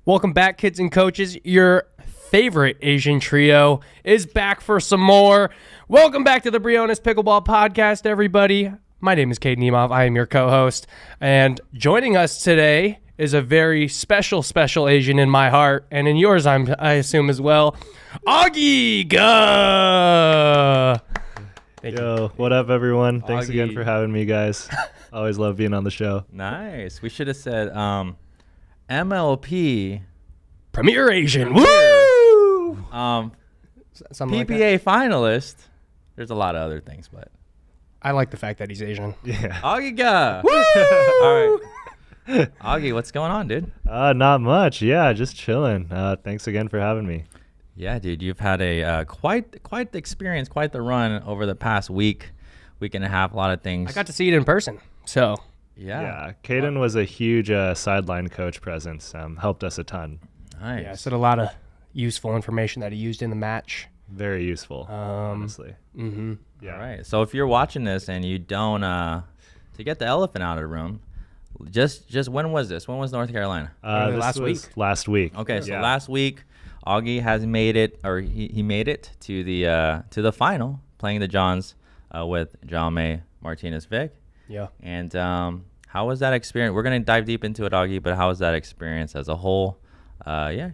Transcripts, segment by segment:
Welcome back, kids and coaches. Your favorite Asian trio is back for some more. Welcome back to the Briones Pickleball Podcast, everybody. My name is Cade Nemov. I am your co-host. And joining us today is a very special Asian in my heart, and in yours, I assume as well. AUGIE! Yo, what up, everyone? Thanks AUGIE. again for having me, guys. Always love being on the show. Nice. We should have said MLP. Premier Asian. Woo! Something PPA like that. finalist. There's a lot of other things, but I like the fact that he's Asian. Yeah. AUGIE. Woo! All right. AUGIE, what's going on, dude? Not much. Yeah, just chilling. Thanks again for having me. Yeah, dude, you've had a quite the experience, quite the run over the past week and a half. A lot of things. I got to see it in person, so. Yeah. Caden was a huge sideline coach presence. Helped us a ton. Nice. Yeah, I said a lot of useful information that he used in the match. Very useful, honestly. Mm-hmm. Yeah. All right. So if you're watching this and you don't, to get the elephant out of the room, just when was this? When was North Carolina? This last was week. Last week. Okay, so Yeah. last week, AUGIE has made it, or he made it to the final, playing the Johns with Jaume, Martinez, Vic. Yeah. And how was that experience? We're gonna dive deep into it, AUGIE, but how was that experience as a whole?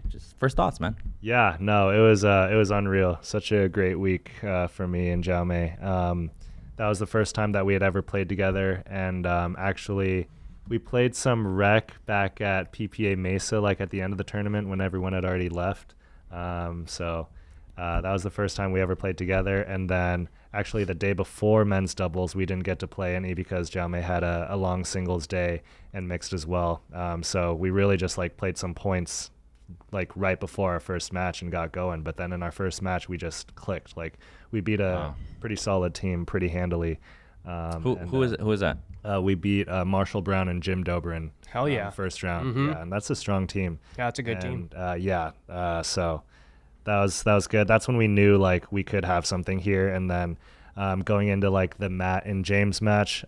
Just first thoughts, man. Yeah, no, it was unreal. Such a great week for me and Jaume. That was the first time that we had ever played together, and actually we played some rec back at PPA Mesa, like at the end of the tournament when everyone had already left. So that was the first time we ever played together, and then actually the day before men's doubles we didn't get to play any because Jaume had a long singles day and mixed as well. So we really just like played some points like right before our first match and got going, but then in our first match we just clicked. Like we beat a pretty solid team pretty handily. Who is that? We beat Marshall Brown and Jim Dobrin. Hell yeah. First round. Mhm. Yeah, and that's a strong team. Yeah, it's a good team. So that was good. That's when we knew like we could have something here. And then going into like the Matt and James match,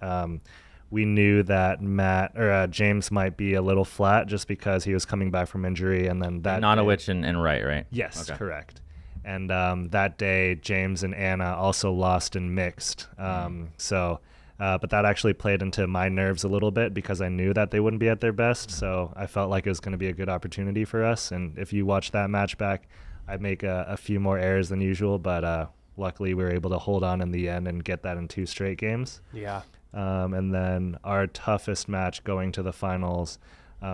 we knew that James might be a little flat just because he was coming back from injury, and then that Nanowich and Wright, right? Yes, Okay. correct. And that day, James and Anna also lost and mixed. But that actually played into my nerves a little bit because I knew that they wouldn't be at their best. So I felt like it was going to be a good opportunity for us. And if you watch that match back, I'd make a few more errors than usual. But luckily, we were able to hold on in the end and get that in 2 straight games. Yeah. And then our toughest match going to the finals,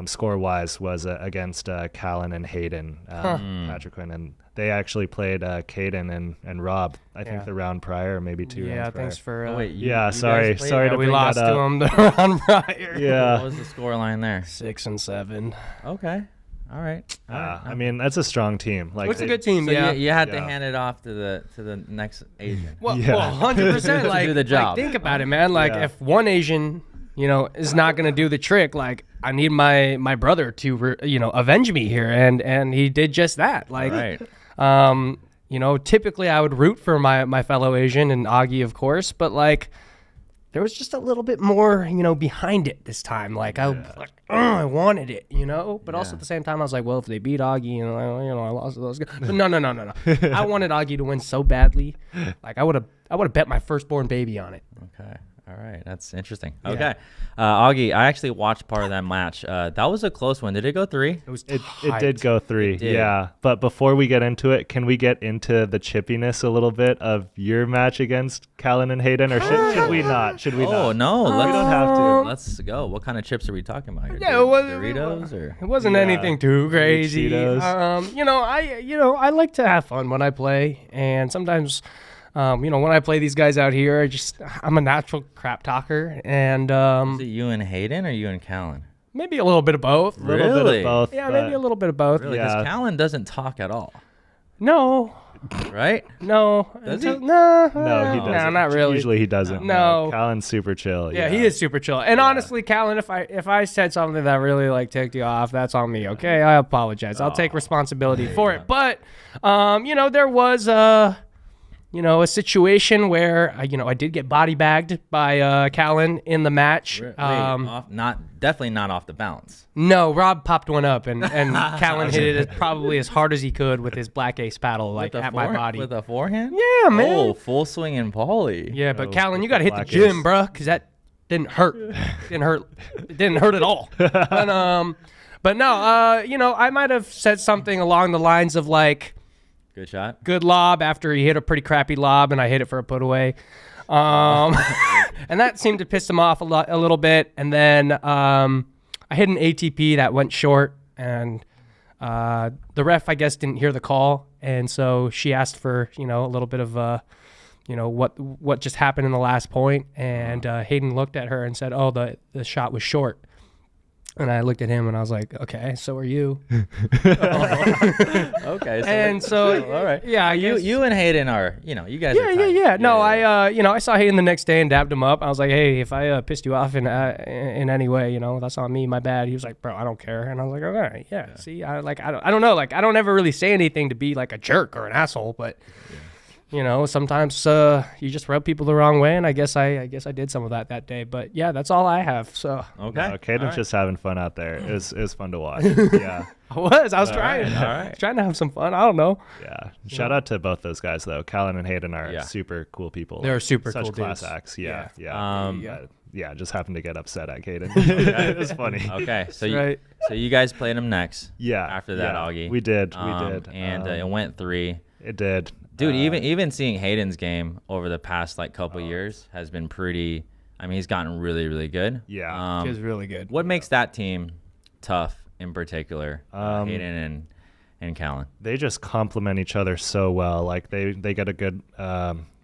score-wise, was against Collin and Hayden, Patrick Quinn. And they actually played Caden and Rob, I think, the round prior, or maybe 2 rounds prior. Thanks for. Oh, wait, Sorry to we bring lost that to up. him the round prior. Yeah. What was the score line there? 6 and 7. Okay. All right. I mean, that's a strong team. Like It's a good team, So yeah. you had to Yeah. hand it off to the next Asian. Well, Yeah. 100%. Like, do the job. Like, think about it, man. Like, Yeah. if one Asian, is not going to do the trick, like, I need my brother to, avenge me here. And he did just that. Like, Right. Typically I would root for my fellow Asian and AUGIE, of course, but like there was just a little bit more, behind it this time. Like I wanted it, but also at the same time I was like, well, if they beat AUGIE and I lost to those guys. But no. I wanted AUGIE to win so badly. Like I would have bet my firstborn baby on it. Okay. All right. That's interesting. Okay. AUGIE, I actually watched part of that match. That was a close one. Did it go 3? It was It tight. did go 3, It did. yeah. But before we get into it, can we get into the chippiness a little bit of your match against Collin and Hayden, or should we not? Should we Oh, not? no. We don't have to. Let's go. What kind of chips are we talking about here? Yeah, it was Doritos or? It wasn't Yeah. anything too crazy. Cheetos. I like to have fun when I play, and sometimes, when I play these guys out here, I'm a natural crap talker, and Is it you and Hayden or you and Collin? maybe a little bit of both. A little bit Really? of both. Yeah, but maybe a little bit of both. Really? Because Yeah. Collin doesn't talk at all, No, right? no. Does he? No, No, he doesn't. No, not really. Usually he doesn't. No. Collin's super chill. Yeah, he is super chill. And honestly, Collin, if I said something that really like ticked you off, that's on me. Okay, I apologize. I'll take responsibility for it. But there was a situation where I did get body bagged by Collin in the match. Definitely not off the bounce. No, Rob popped one up, and Collin hit it probably as hard as he could with his black ace paddle, like at my body. With a forehand? Yeah, man. Oh, full swing and volley. Yeah, but Collin, you got to hit the gym, bro, because that didn't hurt. It didn't hurt at all. But no, I might have said something along the lines of like, good shot. Good lob after he hit a pretty crappy lob, and I hit it for a put away. And that seemed to piss him off a little bit. And then I hit an ATP that went short, and the ref, I guess, didn't hear the call. And so she asked for, a little bit of, what just happened in the last point. And Hayden looked at her and said, oh, the shot was short. And I looked at him and I was like, okay, so are you. Okay. So all right. Yeah, you and Hayden are, you guys are tight. Yeah. No, I saw Hayden the next day and dabbed him up. I was like, hey, if I pissed you off in any way, that's on me, my bad. He was like, bro, I don't care. And I was like, all right, yeah. See, I don't know. Like, I don't ever really say anything to be like a jerk or an asshole, but sometimes you just rub people the wrong way, and I guess I did some of that day. But yeah, that's all I have. So okay, no, Caden's just having fun out there. It was fun to watch. Yeah, I was trying. All right. I was trying to have some fun. I don't know. Yeah, shout out to both those guys though. Collin and Hayden are super cool people. They're super such cool class dudes. acts. Yeah. Yeah, just happened to get upset at Caden. It was funny. Okay, so right. So you guys played them next. Yeah. After that, Augie. We did. And it went 3. It did. Dude, even seeing Hayden's game over the past couple years has been pretty. I mean, he's gotten really, really good. Yeah, he was really good. What makes that team tough in particular? Hayden and Collin. They just complement each other so well. Like they get a good.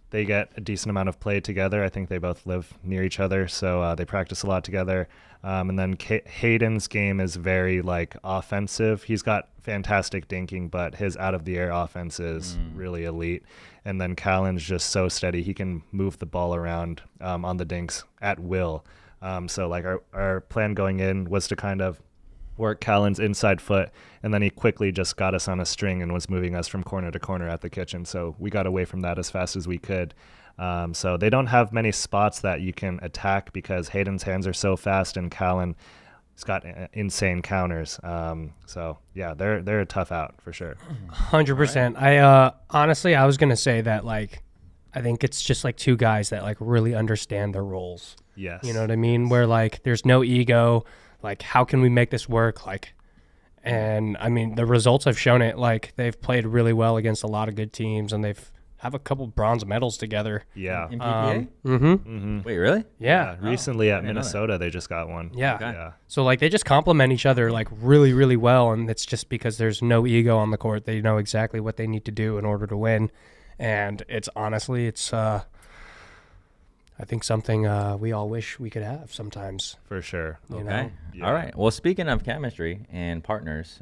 They get a decent amount of play together. I think they both live near each other, so they practice a lot together. And then Hayden's game is very offensive. He's got fantastic dinking, but his out of the air offense is really elite. And then Collin's just so steady. He can move the ball around on the dinks at will. So our plan going in was to kind of work Collin's inside foot, and then he quickly just got us on a string and was moving us from corner to corner at the kitchen. So we got away from that as fast as we could. So they don't have many spots that you can attack because Hayden's hands are so fast and Collin has got insane counters. So yeah, they're a tough out for sure. 100%. I honestly, I was gonna say that I think it's just two guys that really understand their roles. Yes. You know what I mean? Where there's no ego. How can we make this work? And I mean, the results have shown it. They've played really well against a lot of good teams, and they've have a couple bronze medals together. Yeah. In PPA? Wait, really? Yeah. Recently at Minnesota, they just got one. Yeah. Okay. Yeah. So they just complement each other really, really well, and it's just because there's no ego on the court. They know exactly what they need to do in order to win, and it's honestly, I think something we all wish we could have sometimes. For sure. You Okay. know? Yeah. All right. Well, speaking of chemistry and partners,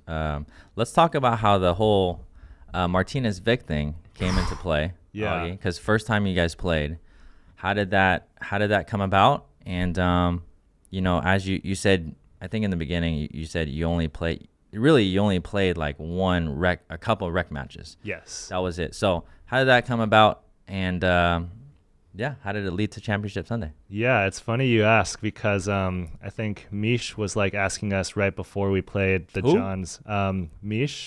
let's talk about how the whole Martinez-Vic thing came into play. Yeah. Because first time you guys played, how did that come about? And as you said, I think in the beginning you said you only played a couple of rec matches. Yes. That was it. So how did that come about? And how did it lead to Championship Sunday? Yeah, it's funny you ask because I think Mish was asking us right before we played the Who? Johns.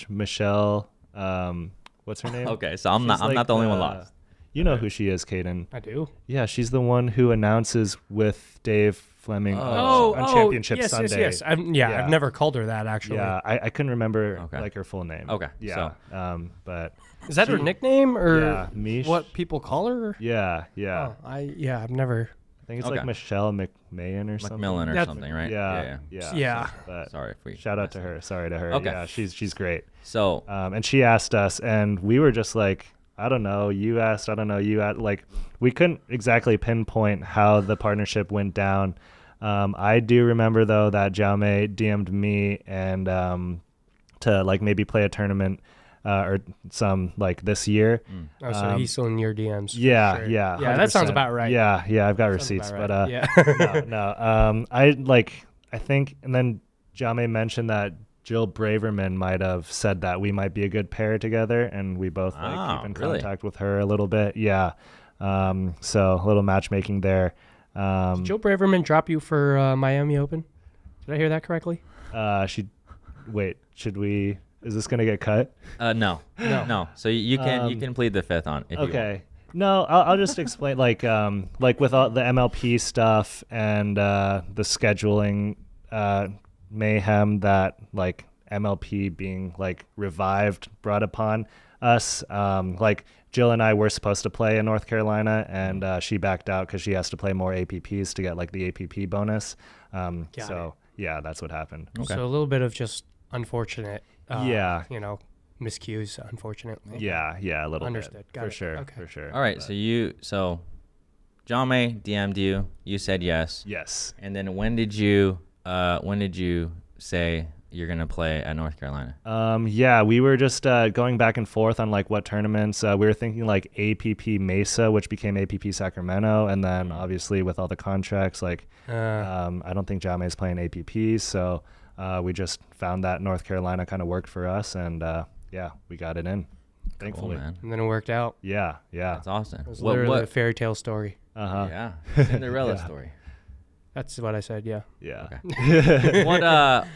Michelle, what's her name? Okay, so I'm not the only one lost. You know who she is, Caden. I do. Yeah, she's the one who announces with Dave Fleming Oh, on Championship yes, Sunday. Yes. I've never called her that actually. Yeah, I couldn't remember Okay. her full name. Okay, Yeah. But Is that her nickname or Yeah, Mish. what people call her? yeah. Oh, I've never. I think it's Okay. Michelle McMahon or something. McMillan or That's- something, right? Yeah. Yeah. But Sorry if we. shout out to her. Sorry to her. Okay. Yeah, she's great. So And she asked us, and we were just I don't know. You asked. I don't know. You asked. We couldn't exactly pinpoint how the partnership went down. I do remember though that Jaume DM'd me and to maybe play a tournament or some this year. Oh, so he's still in your DMs. for Yeah, sure. yeah, Yeah, that sounds 100%. about right. Yeah, I've got Sounds receipts, about but right. Yeah. no. I think, and then Jaume mentioned that Jill Braverman might have said that we might be a good pair together, and we both keep in contact with her a little bit. Yeah. So a little matchmaking there. Did Jill Braverman drop you for Miami Open? Did I hear that correctly? Should we? Is this gonna get cut? No. So you can plead the fifth on. If you want. No, I'll just explain. Like with all the MLP stuff and the scheduling mayhem that like MLP being like revived brought upon us. Like Jill and I were supposed to play in North Carolina, and she backed out because she has to play more APPs to get like the APP bonus. Yeah, that's what happened. Okay. So a little bit of just unfortunate. Miscues, unfortunately. Yeah, a little Understood. bit. For sure. All right, so Jaume DM'd you. You said yes. Yes. And then when did you say you're gonna play at North Carolina? Yeah, we were just going back and forth on like what tournaments. We were thinking like APP Mesa, which became APP Sacramento, and then obviously with all the contracts, like I don't think Jaume is playing APP, so we just found that North Carolina kind of worked for us, and yeah, we got it in, thankfully. Cool, man. And then it worked out. Yeah. That's awesome. It was literally a fairy tale story. Yeah, Cinderella story. That's what I said. Yeah. Okay. What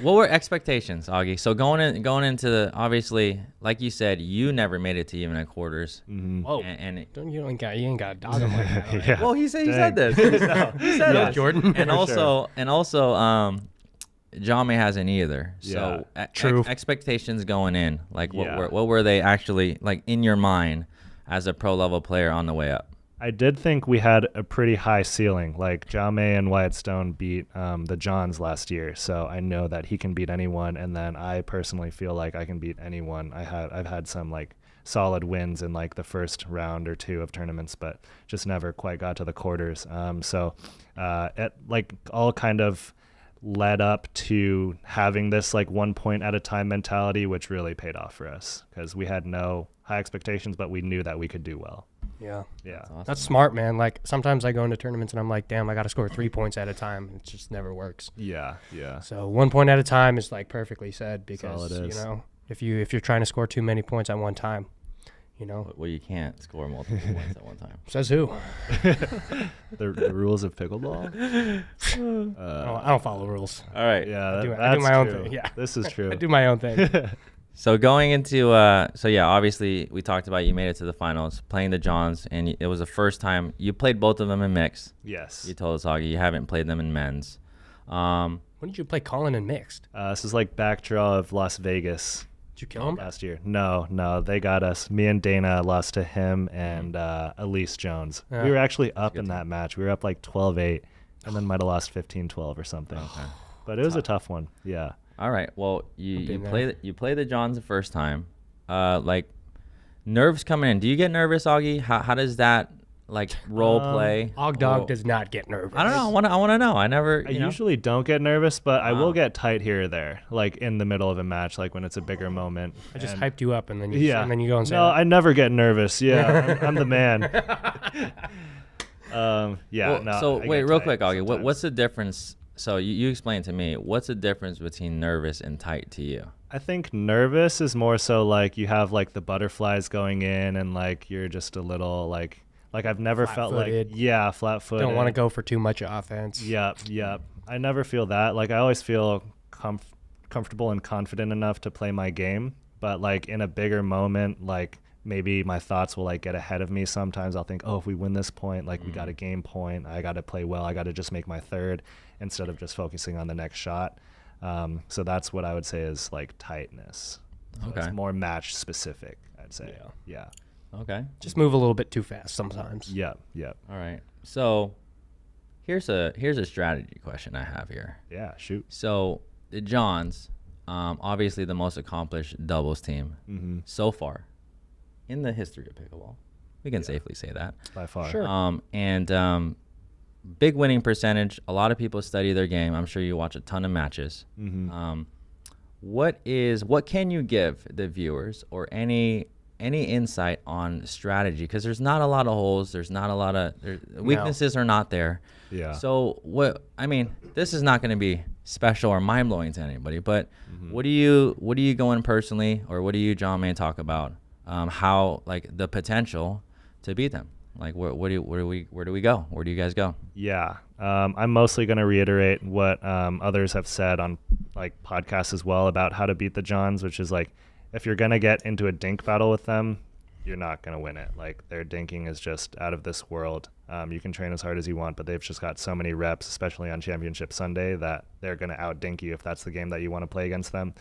were expectations, Augie? So going into the, obviously, like you said, you never made it to even at quarters. Mm-hmm. Whoa! You ain't got a dog on like that. Right? Yeah. Well, he said this. He said it, Jordan. And also, Jaume hasn't either. So True. Expectations going in, like what were they actually like in your mind as a pro level player on the way up? I did think we had a pretty high ceiling. Like Jaume and Wyatt Stone beat the Johns last year, so I know that he can beat anyone. And then I personally feel like I can beat anyone. I've had some like solid wins in like the first round or two of tournaments, but just never quite got to the quarters. So it like all kind of led up to having this like 1 point at a time mentality, which really paid off for us because we had no high expectations, but we knew that we could do well. Yeah. That's awesome. That's smart, man. Like sometimes I go into tournaments and I'm like, damn, I got to score 3 points at a time. It just never works. Yeah. So 1 point at a time is like perfectly said because, That's all it is. you know, if you're trying to score too many points at one time, you know. Well, you can't score multiple points at one time. Says who? the rules of pickleball? I don't follow rules. All right. Yeah, I do my own true. thing. Yeah. This is true. I do my own thing. So going into obviously we talked about you made it to the finals, playing the Johns, and it was the first time you played both of them in mixed. Yes. You told us, Augie, you haven't played them in men's. When did you play Collin in mixed? This is like backdraw of Las Vegas. Did you kill him? Last year? No, they got us. Me and Dana lost to him and Elise Jones. We were actually up in that match. We were up like 12-8, and then might have lost 15-12 or something. Okay. But it was a tough one. Yeah. All right. Well, you play the Johns the first time. Like nerves coming in. Do you get nervous, Augie? How does that like role play? Dog does not get nervous. I don't know. I want to know. I usually don't get nervous, but I will get tight here or there, like in the middle of a match, like when it's a bigger moment. I just hyped you up, and then you go and say. No, I never get nervous. Yeah, I'm the man. Wait, real quick, Augie. What's the difference? So you explain to me, what's the difference between nervous and tight to you? I think nervous is more so like you have like the butterflies going in and like you're just a little like I've never felt like flat-footed. Don't want to go for too much offense. Yep. I never feel that. Like I always feel comfortable and confident enough to play my game, but like in a bigger moment, like maybe my thoughts will like get ahead of me. Sometimes I'll think, oh, if we win this point, like we got a game point, I got to play well. I got to just make my third instead of just focusing on the next shot. So that's what I would say is like tightness. So it's more match specific, I'd say. Yeah. Okay. Just move a little bit too fast sometimes. Yep. All right. So here's a strategy question I have here. Yeah, shoot. So the Johns, obviously the most accomplished doubles team so far in the history of pickleball. We can safely say that. By far. Sure. Big winning percentage. A lot of people study their game. I'm sure you watch a ton of matches. What can you give the viewers or any insight on strategy? Because there's not a lot of holes. There's not a lot of weaknesses are not there. Yeah. So this is not going to be special or mind blowing to anybody. But what do you go in personally, or what do you, Jaume, talk about? How like the potential to beat them? Like where do we go? Where do you guys go? Yeah, I'm mostly going to reiterate what others have said on like podcasts as well about how to beat the Johns, which is like if you're going to get into a dink battle with them, you're not going to win it. Like their dinking is just out of this world. You can train as hard as you want, but they've just got so many reps, especially on Championship Sunday, that they're going to out dink you if that's the game that you want to play against them.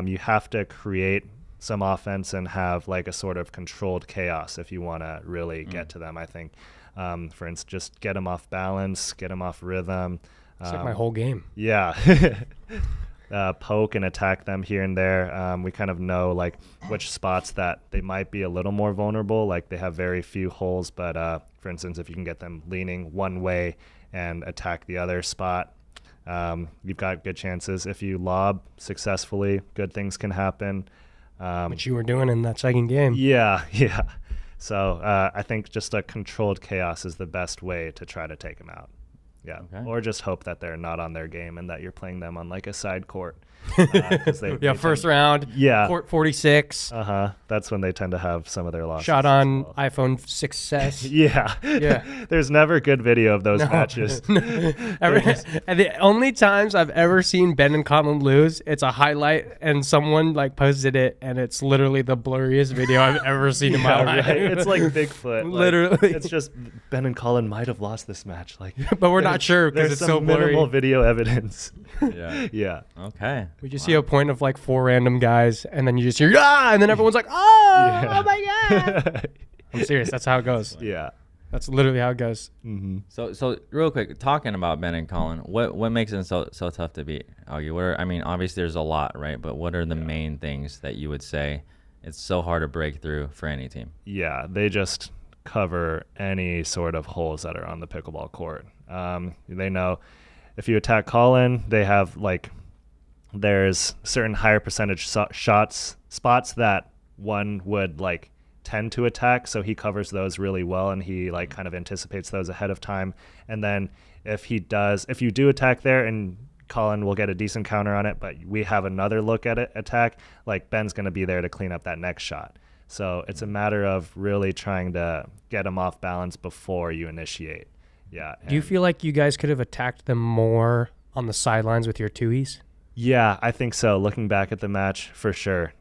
You have to create some offense and have like a sort of controlled chaos if you want to really get to them, I think. For instance, just get them off balance, get them off rhythm. It's like my whole game. Yeah. Poke and attack them here and there. We kind of know like which spots that they might be a little more vulnerable. Like they have very few holes, but for instance, if you can get them leaning one way and attack the other spot, you've got good chances. If you lob successfully, good things can happen. Which you were doing in that second game. Yeah. So I think just a controlled chaos is the best way to try to take them out. Yeah, okay. Or just hope that they're not on their game and that you're playing them on like a side court. First round. Yeah, court 46. That's when they tend to have some of their losses. Shot on iPhone 6s. Yeah. There's never good video of those matches. And the only times I've ever seen Ben and Collin lose, it's a highlight and someone like posted it, and it's literally the blurriest video I've ever seen in my life. Right. It's like Bigfoot. Literally, it's just Ben and Collin might have lost this match. Like, but we're not sure because it's so blurry. Minimal video evidence. Yeah. Okay. We just see a point of like 4 random guys, and then you just hear and then everyone's like, oh my god. I'm serious. That's how it goes. Yeah. That's literally how it goes. Mm-hmm. So real quick, talking about Ben and Collin, what makes them so tough to beat, Augie? Obviously there's a lot, right? But what are the main things that you would say it's so hard to break through for any team? Yeah, they just cover any sort of holes that are on the pickleball court. They know if you attack Collin, they have like there's certain higher percentage spots that one would like tend to attack, so he covers those really well, and he like kind of anticipates those ahead of time. And then if you do attack there, and Collin will get a decent counter on it, but we have another look at it attack, like Ben's going to be there to clean up that next shot. So it's a matter of really trying to get him off balance before you initiate. Yeah. Do you feel like you guys could have attacked them more on the sidelines with your twoies? Yeah, I think so. Looking back at the match, for sure.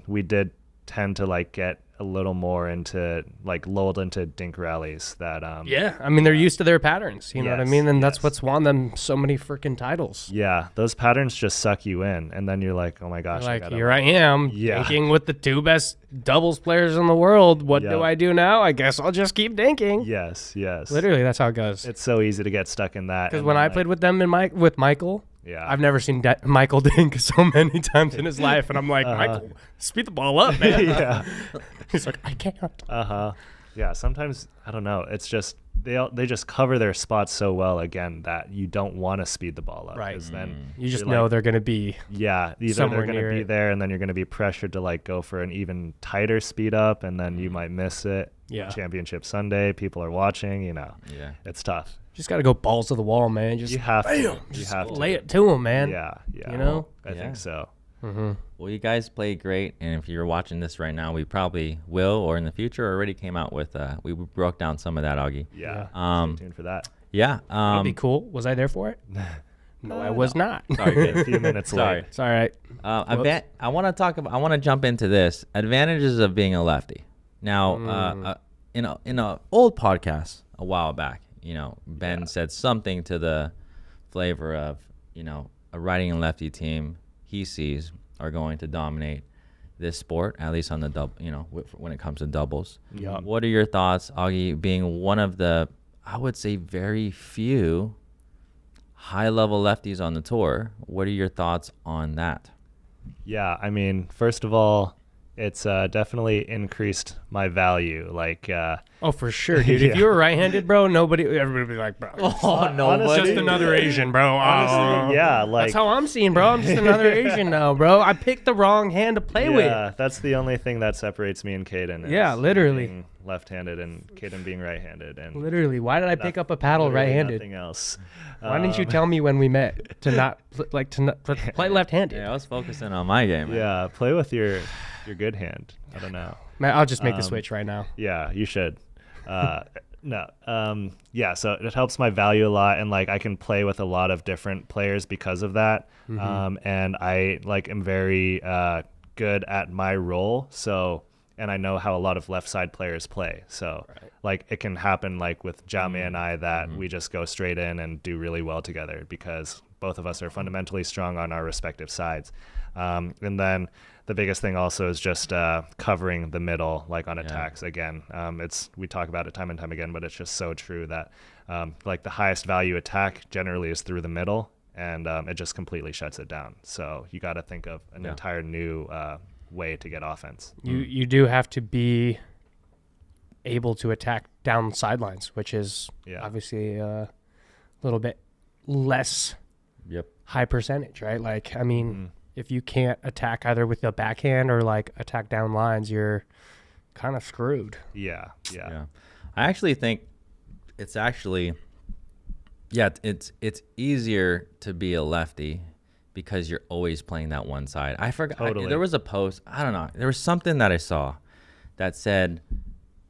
We did tend to like get a little more into like lulled into dink rallies that they're used to their patterns, you know what I mean, and that's what's won them so many freaking titles. Yeah, those patterns just suck you in, and then you're like, oh my gosh, here I am dinking with the 2 best doubles players in the world. What do I do now? I guess I'll just keep dinking. Yes Literally, that's how it goes. It's so easy to get stuck in that, because when I played with them with Michael, I've never seen Michael dink so many times in his life, and I'm like, Michael, speed the ball up, man. He's like, I can't. Yeah, sometimes, I don't know, it's just they just cover their spots so well again that you don't want to speed the ball up. Right. Then you just know they're going to be either they're going to be there, and then you're going to be pressured to like go for an even tighter speed up, and then you might miss it. Yeah. Championship Sunday, people are watching, it's tough. Just got to go balls to the wall, man. Just you have bam, to. You have to lay it to them, man. Yeah. You know? I think so. Mm-hmm. Well, you guys played great, and if you're watching this right now, we probably will, or in the future already came out with, we broke down some of that, Augie. Yeah. Stay tuned for that. Yeah. That'd be cool. Was I there for it? No, I was not. Sorry, a few minutes late. It's all right. I want to jump into this. Advantages of being a lefty. Now, in an old podcast a while back, Ben said something to the flavor of, a righty and lefty team he sees are going to dominate this sport, at least on the double, when it comes to doubles. Yep. What are your thoughts, Augie, being one of the, I would say, very few high-level lefties on the tour? What are your thoughts on that? Yeah, first of all, it's definitely increased my value. Like, Oh, for sure, dude. If you were right-handed, bro, everybody would be like, bro, Oh, no, honestly, it's just another Asian, bro. honestly, yeah, like That's how I'm seeing, bro. I'm just another Asian now, bro. I picked the wrong hand to play with. yeah, that's the only thing that separates me and Caden. is Yeah, literally. being left-handed and Caden being right-handed, and Literally. Why did I pick up a paddle literally right-handed? Nothing else. Why didn't you tell me when we met to not play left-handed? Yeah, I was focusing on my game. Man. Yeah, play with your good hand. I don't know. Man, I'll just make the switch right now. Yeah, you should. No. Yeah, so it helps my value a lot, and like I can play with a lot of different players because of that. And I like am very good at my role. So, and I know how a lot of left side players play. So like it can happen like with Jaume and I that we just go straight in and do really well together because both of us are fundamentally strong on our respective sides. And then the biggest thing also is just covering the middle, like on attacks. Again, we talk about it time and time again, but it's just so true that like the highest value attack generally is through the middle, and it just completely shuts it down. So you got to think of an entire new way to get offense. You do have to be able to attack down sidelines, which is obviously a little bit less high percentage, right? Like, I mean, if you can't attack either with the backhand or like attack down lines, you're kind of screwed. Yeah. I actually think it's actually, it's easier to be a lefty because you're always playing that one side. I forgot. Totally. There was a post. I don't know. There was something that I saw that said,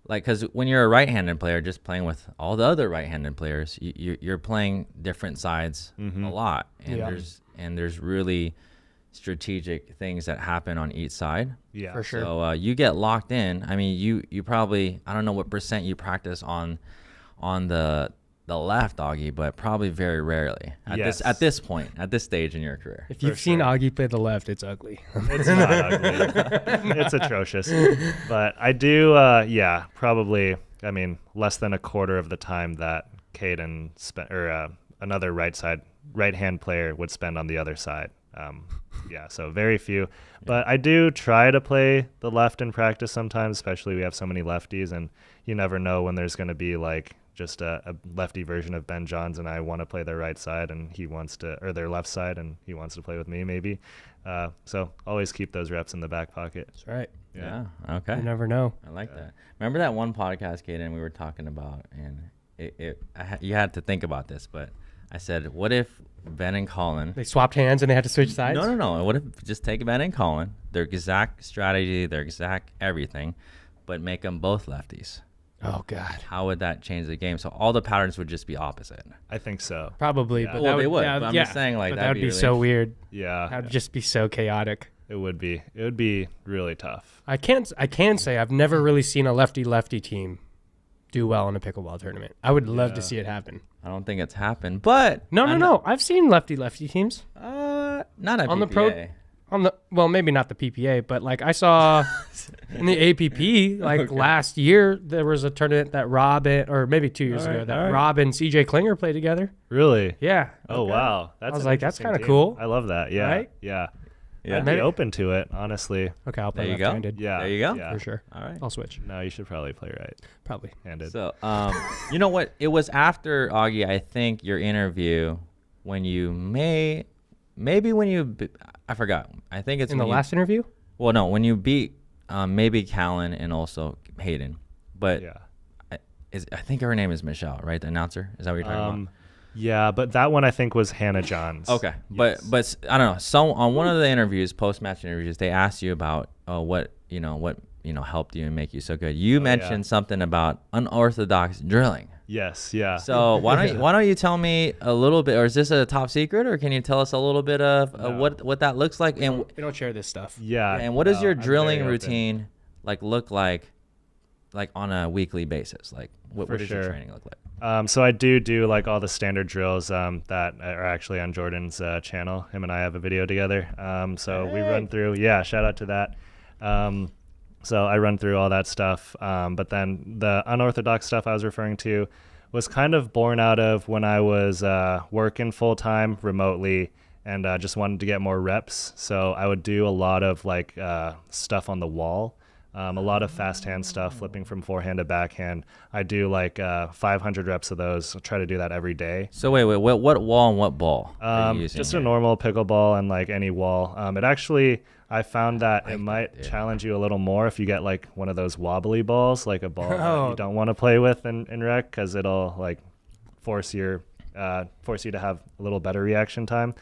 like, because when you're a right-handed player, just playing with all the other right-handed players, you're playing different sides a lot, and there's really strategic things that happen on each side. Yeah, for sure. So you get locked in. I mean, you probably, I don't know what percent you practice on the left, Augie, but probably very rarely at this point, at this stage in your career. If you've seen Augie play the left, it's ugly. It's not ugly. It's atrocious. But I do, probably, I mean, less than a quarter of the time that Caden spent, or another right-hand player would spend on the other side. So very few. But I do try to play the left in practice sometimes, especially we have so many lefties, and you never know when there's going to be like just a lefty version of Ben Johns and I want to play their right side and he wants to, or their left side and he wants to play with me maybe. So always keep those reps in the back pocket. That's right. Yeah. Okay. You never know. I like that. Remember that one podcast, Caden, we were talking about, and you had to think about this, but I said, what if Ben and Collin, They swapped hands and they had to switch sides? No. What if just take Ben and Collin, their exact strategy, their exact everything, but make them both lefties? Oh, God. How would that change the game? So all the patterns would just be opposite. I think so. Probably. Yeah. But Well, that they would, yeah, but I'm yeah, just saying, like, but that'd that would be be really so weird. Yeah. That would just be so chaotic. It would be. It would be really tough. I can say I've never really seen a lefty team do well in a pickleball tournament. I would love to see it happen. I don't think it's happened, but No. I've seen lefty teams not at on PPA. the pro. Well, maybe not the PPA, but like I saw in the APP last year there was a tournament that Robin, or maybe 2 years ago, that Rob and CJ Klinger played together. Really? Yeah. Oh, wow. I was like, that's kind of team. cool. I love that. Yeah. Right? Yeah. Yeah. I'd be open to it, honestly. Okay, I'll play There you go. left-handed. Yeah. There you go. Yeah. For sure. All right. I'll switch. No, you should probably play Probably. right-handed. So, you know what? It was after, Augie, I think, your interview when you I forgot. I think it's In the when you- last interview? Well, no, when you beat maybe Collin and also Hayden. But Yeah. I think her name is Michelle, right? The announcer? Is that what you're talking about? Yeah, but that one I think was Hannah Johns. Okay, Yes. but I don't know. So on one of the interviews, post-match interviews, they asked you about what helped you and make you so good. You mentioned something about unorthodox drilling. Yes, yeah. So why don't you tell me a little bit, or is this a top secret, or can you tell us a little bit of what that looks like, and We don't share this stuff. yeah. and what does your I'm drilling very open. routine look like on a weekly basis? Like what For does your sure. training look like? So I do like all the standard drills that are actually on Jordan's channel. Him and I have a video together. So we run through. Yeah, shout out to that. So I run through all that stuff. But then the unorthodox stuff I was referring to was kind of born out of when I was working full time remotely and just wanted to get more reps. So I would do a lot of like stuff on the wall. A lot of fast hand stuff, flipping from forehand to backhand. I do like 500 reps of those. I'll try to do that every day. So wait, what wall and what ball are you using Just here? a normal pickleball and like any wall. It actually, I found that it might challenge you a little more if you get like one of those wobbly balls, like a ball that you don't want to play with in rec, because it'll like force you to have a little better reaction time.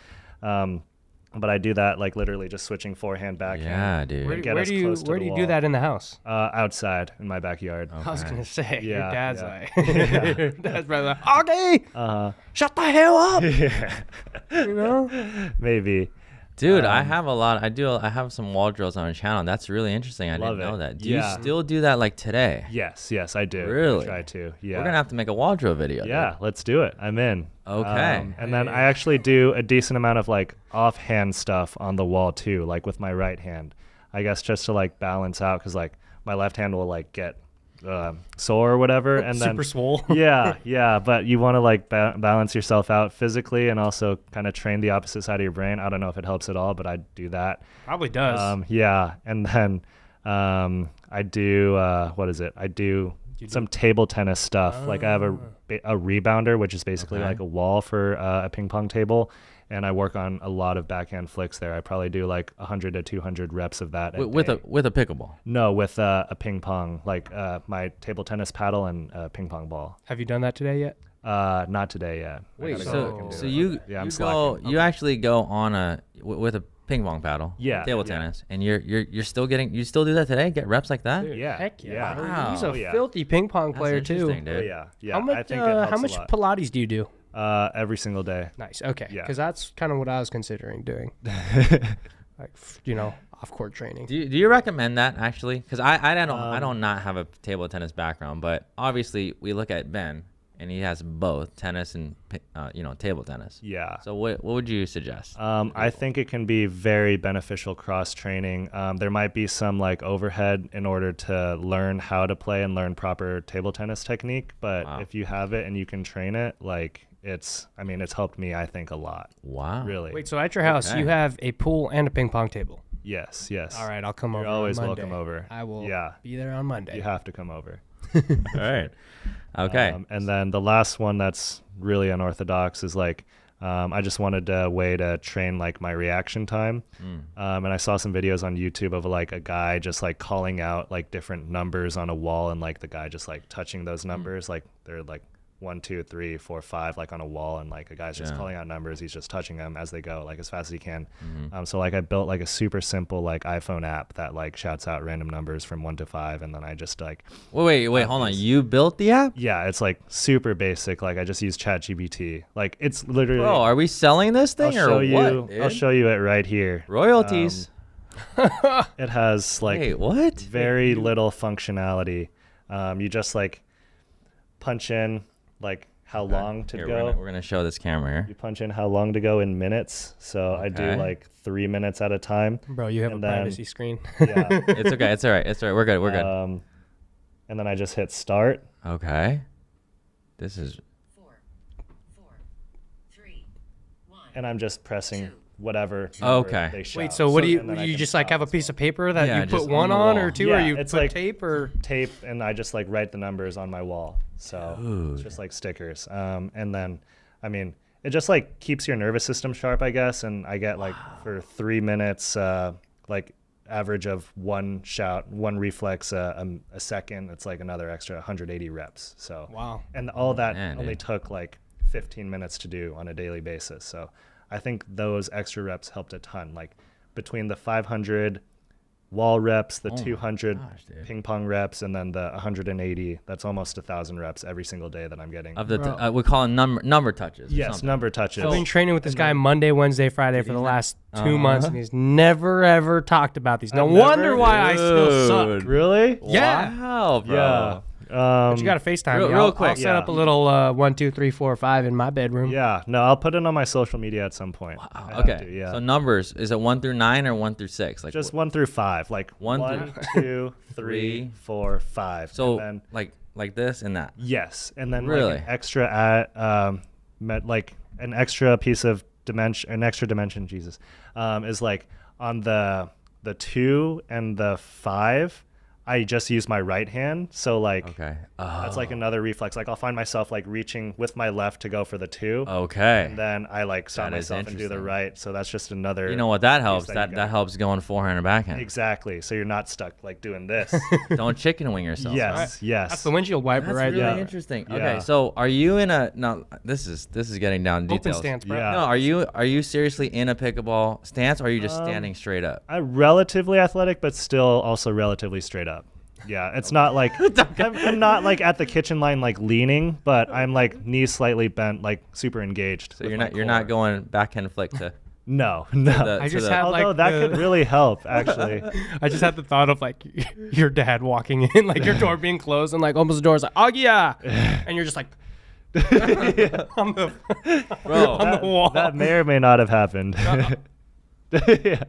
But I do that like literally just switching forehand, backhand. Yeah, dude. Where do you do that in the house? Outside in my backyard. I was gonna say, your Yeah, dad's yeah. like, dad's probably like, Augie, shut the hell up. Yeah. You know? Maybe. Dude, I have some wall drills on our channel. That's really interesting. I Love didn't know it. that. Do Yeah. you still do that like today? Yes, I do. Really? I try to. Yeah. We're gonna have to make a wall drill video. Yeah, let's do it. I'm in. Okay. And then I actually do a decent amount of like offhand stuff on the wall too, like with my right hand. I guess just to like balance out, because like my left hand will like get sore or whatever, and then Super swole. yeah. But you want to like balance yourself out physically and also kind of train the opposite side of your brain. I don't know if it helps at all, but I do that. Probably does. Yeah, and then I do I do some table tennis stuff. Like I have a rebounder, which is basically like a wall for a ping pong table, and I work on a lot of backhand flicks there. I probably do like 100 to 200 reps of that With a pickleball. No, with a ping pong, like my table tennis paddle and a ping pong ball. Have you done that today yet? Not today yet. Wait, I gotta go back and do so it. you Yeah, I'm you slacking. go you actually go on with a ping pong paddle, Yeah, table yeah. tennis, and you still do that today? Get reps like that? Dude, Yeah, heck yeah. yeah. Wow. He's a Oh, yeah. filthy ping pong That's player too. interesting, dude. Yeah. How much? I think it helps How much a lot. Pilates do you do? Every single day. Nice. Okay. Yeah. Because that's kind of what I was considering doing. Like, off court training. Do you recommend that actually? Because I don't not have a table tennis background, but obviously we look at Ben and he has both tennis and table tennis. Yeah. So what would you suggest? I think it can be very beneficial cross training. There might be some like overhead in order to learn how to play and learn proper table tennis technique. But Wow. if you have it and you can train it, like it's helped me, I think, a lot. Wow. Really. Wait, so at your house, Okay. you have a pool and a ping pong table? Yes. All right, I'll come over. You're always on Monday. welcome over. I will Yeah. be there on Monday. You have to come over. All right. Okay. And then the last one that's really unorthodox is like, I just wanted a way to train like my reaction time. And I saw some videos on YouTube of like a guy just like calling out like different numbers on a wall, and like the guy just like touching those numbers. Like they're like 1, 2, 3, 4, 5, like on a wall, and like a guy's just calling out numbers. He's just touching them as they go, like as fast as he can. So like I built like a super simple like iPhone app that like shouts out random numbers from 1 to 5, and then I just like Wait, hold on. You built the app? yeah, it's like super basic. Like I just use ChatGPT. Like it's literally. Bro, are we selling this I'll thing show or you. what? Dude? I'll show you it right here. Royalties. It has like Wait, what? very little functionality. You just like punch in like how long to Here, go. we're gonna show this camera here. You punch in how long to go in minutes. So I do Okay. like 3 minutes at a time. Bro, you have And a then- privacy screen. Yeah. It's okay. It's all right. It's all right. We're good. We're good. And then I just hit start. Okay. This is 4, 3, 1. And I'm just pressing whatever. Okay. number they shout. Wait, so what do and then I you can just like stop have a as piece well. of paper that Yeah, you just put on one the on wall. or two, Yeah, or you it's put like- tape or? Tape, and I just like write the numbers on my wall. So it's Dude. just like stickers. And then, I mean, it just like keeps your nervous system sharp, I guess. And I get like for 3 minutes, like average of one shout, one reflex a second. It's like another extra 180 reps. So Wow. and all that Man, only dude. took like 15 minutes to do on a daily basis. So I think those extra reps helped a ton. Like between the 500 wall reps, the Oh my 200 gosh, dude. ping pong reps, and then the 180, that's almost 1,000 reps every single day that I'm getting. Of the Bro. we call them number touches. or Yes, something. number touches. I've been training with this guy Monday, Wednesday, Friday for the he's last not- 2 months, and he's never ever talked about these. No I've wonder never- why I still Dude. suck. Really? Yeah. Wow, bro. Yeah. But you got to FaceTime real- me. real I'll quick. set Yeah. up a little 1, 2, 3, 4, 5 in my bedroom. Yeah. No, I'll put it on my social media at some point. I have Okay. to, yeah. So numbers, is it 1 through 9 or 1 through 6? Like Just 1 through 5. Like One 1, through- 2, 3, Three. 4, 5. So and then, like this and that. yes, and then Really? like an extra like an extra piece of dimension, an extra dimension, Jesus, is like on the 2 and the 5. I just use my right hand, so like that's like another reflex. Like I'll find myself like reaching with my left to go for the 2. Okay. And then I like stop myself and do the right. So that's just another. You know what that helps? That helps going forehand or backhand. Exactly. So you're not stuck like doing this. Don't chicken wing yourself. Yes. Right? Yes. That's the windshield wiper right really there. interesting. Yeah. Okay, so are you in a no? This is getting down to details. Open stance, bro. Yeah. No, are you seriously in a pickleball stance, or are you just standing straight up? I'm relatively athletic, but still also relatively straight up. Yeah, it's not like I'm not like at the kitchen line like leaning, but I'm like knees slightly bent, like super engaged. So you're not going backhand flick to. No. I just had Although like that could really help, actually. I just had the thought of like your dad walking in, like your door being closed, and like opens the door, is like, "Oh yeah," and you're just like on the wall. That may or may not have happened. Yeah.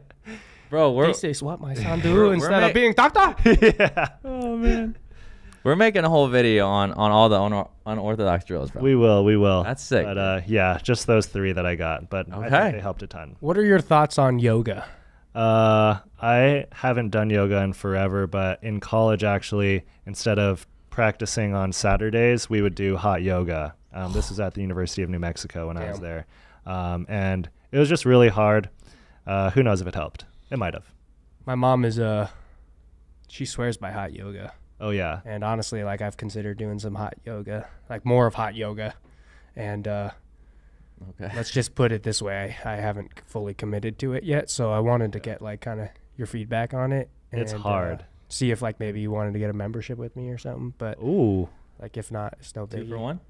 Bro, They say swap my sandu instead of being doctor. Yeah. Oh man. We're making a whole video on all the unorthodox drills, bro. We will. That's sick. But yeah, just those 3 that I got. But I think they helped a ton. What are your thoughts on yoga? I haven't done yoga in forever, but in college, actually, instead of practicing on Saturdays, we would do hot yoga. This was at the University of New Mexico when I was there. And it was just really hard. Who knows if it helped? It might have. My mom is she swears by hot yoga. Oh, yeah. And honestly, like I've considered doing some hot yoga, like more of hot yoga. And let's just put it this way. I haven't fully committed to it yet. So I wanted to get like kind of your feedback on it. It's hard. See if like maybe you wanted to get a membership with me or something. But like if not, it's no biggie. 2 for 1?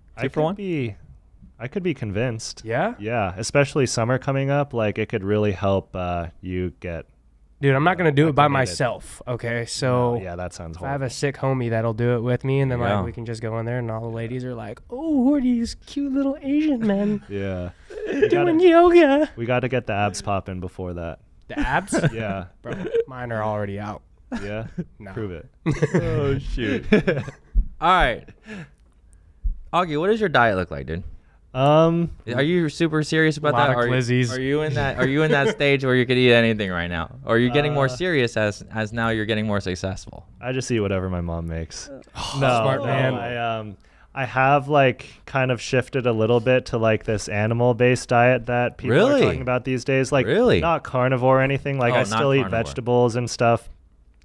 I could be convinced. Yeah? Yeah, especially summer coming up. Like it could really help you get. Dude, I'm not going to do it by acclimated. myself, okay? So yeah, that sounds if I have horrible. a sick homie that'll do it with me, and then Yeah. like we can just go in there, and all the ladies are like, "Oh, who are these cute little Asian men Yeah. doing yoga?" We got to get the abs popping before that. The abs, Yeah. bro, mine are already out. Yeah. No. Prove it. Oh shoot. All right. Augie, what does your diet look like, dude? Are you super serious about Lot that? of Are glizzies. you in that stage where you could eat anything right now? Or are you getting more serious as now you're getting more successful? I just eat whatever my mom makes. Smart man. I have like kind of shifted a little bit to like this animal-based diet that people are Really? talking about these days. Like not carnivore or anything. Like I still eat vegetables and stuff.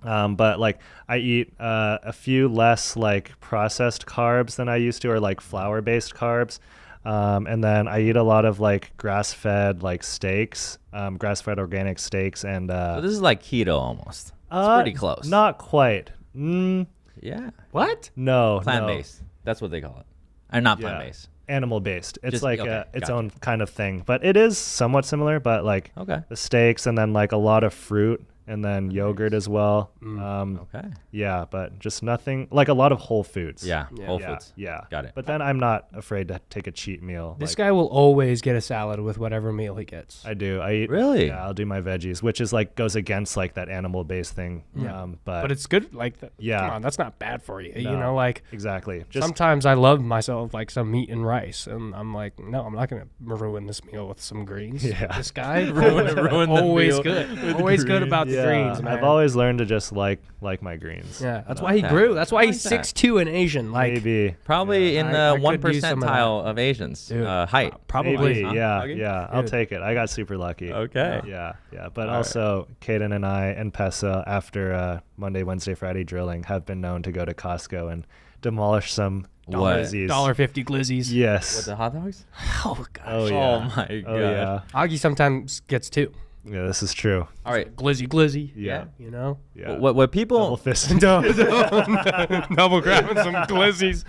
But like I eat a few less like processed carbs than I used to, or like flour-based carbs. And then I eat a lot of like grass-fed like steaks, grass-fed organic steaks, and So this is like keto almost. It's pretty close. Not quite. Yeah. What? No. Plant-based. That's what they call it. And not plant-based. Animal-based. It's Just- like okay, its gotcha. own kind of thing, but it is somewhat similar. But like Okay. the steaks, and then like a lot of fruit, and then yogurt as well. Okay. Yeah, but just nothing like a lot of whole foods. Yeah. Whole Yeah, foods. yeah. Got it. But then I'm not afraid to take a cheat meal. This like, guy will always get a salad with whatever meal he gets. I do. I eat. Really? Yeah, I'll do my veggies, which is like goes against like that animal-based thing. Yeah. But But it's good. Like, Yeah. come on, that's not bad for you. You No. know, like exactly. Just sometimes I love myself like some meat and rice, and I'm like, no, I'm not gonna ruin this meal with some greens. Yeah. This guy ruin the always meal good. Always good about the greens, man. I've always learned to just like my greens. Yeah, that's I why he like grew. that. That's why I he's like that. 6'2" and Asian. Like, Maybe. Probably in I the 1 could use some of that. percentile of Asians Dude, height. probably. Maybe. Huh? Yeah. Okay. Yeah. I'll Dude. take it. I got super lucky. Okay. Yeah. Yeah. But All also, Caden and I and Pessa, after Monday, Wednesday, Friday drilling, have been known to go to Costco and demolish some What? glizzies. $1.50 glizzies. Yes. With the hot dogs? Oh gosh. Oh yeah. Oh my god. Oh yeah. Augie sometimes gets 2. Yeah. This is true. All right. Glizzy. Yeah. You know. Yeah. What people Double fist. Double grabbing some glizzies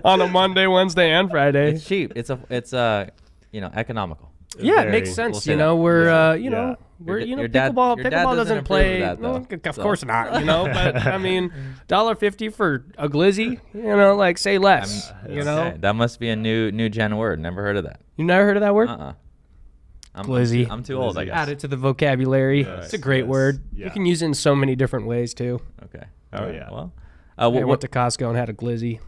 on a Monday, Wednesday, and Friday. It's cheap. It's economical. Yeah, it Very- makes we'll sense. say You that. know, we're Yeah. we're Your dad- pickleball. your dad Pickleball doesn't doesn't approve play. of that, No, though, of so. course not. You know, but I mean, $1.50 for a glizzy. You know, like say less. You know, Okay, that must be a new gen word. Never heard of that. you never heard of that word? Glizzy. Glizzy. I'm too old, I Glizzy. guess. Add it to the vocabulary. Yes, It's a great yes, word. yeah. You can use it in so many different ways too. Okay. Oh, All right. yeah. Well, I went to Costco and had a glizzy.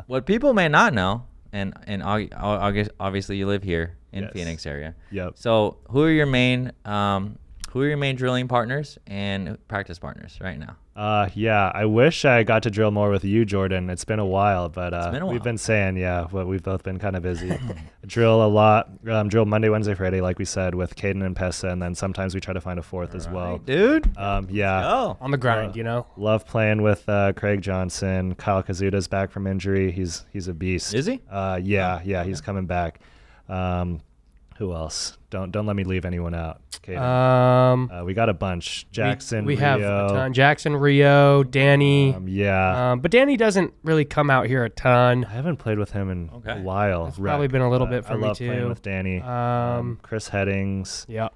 what people may not know and August, obviously you live here in Yes. Phoenix area. Yep. So who are your main drilling partners and practice partners right now? Yeah, I wish I got to drill more with you, Jordan. It's been a while, but we've been saying, but we've both been kind of busy. Drill a lot. Drill Monday, Wednesday, Friday, like we said, with Caden and Pessa, and then sometimes we try to find a fourth as well. Dude. Yeah. Oh. On the grind, Love playing with Craig Johnson. Kyle Kazuta's back from injury. He's a beast. Is he? Yeah, he's coming back. Who else? Don't let me leave anyone out. Caden. We got a bunch. Jackson, we Rio. have a ton. Jackson, Rio, Danny. But Danny doesn't really come out here a ton. I haven't played with him in a while. It's probably been a little bit for I me love too. playing with Danny. Chris Headings. Yeah.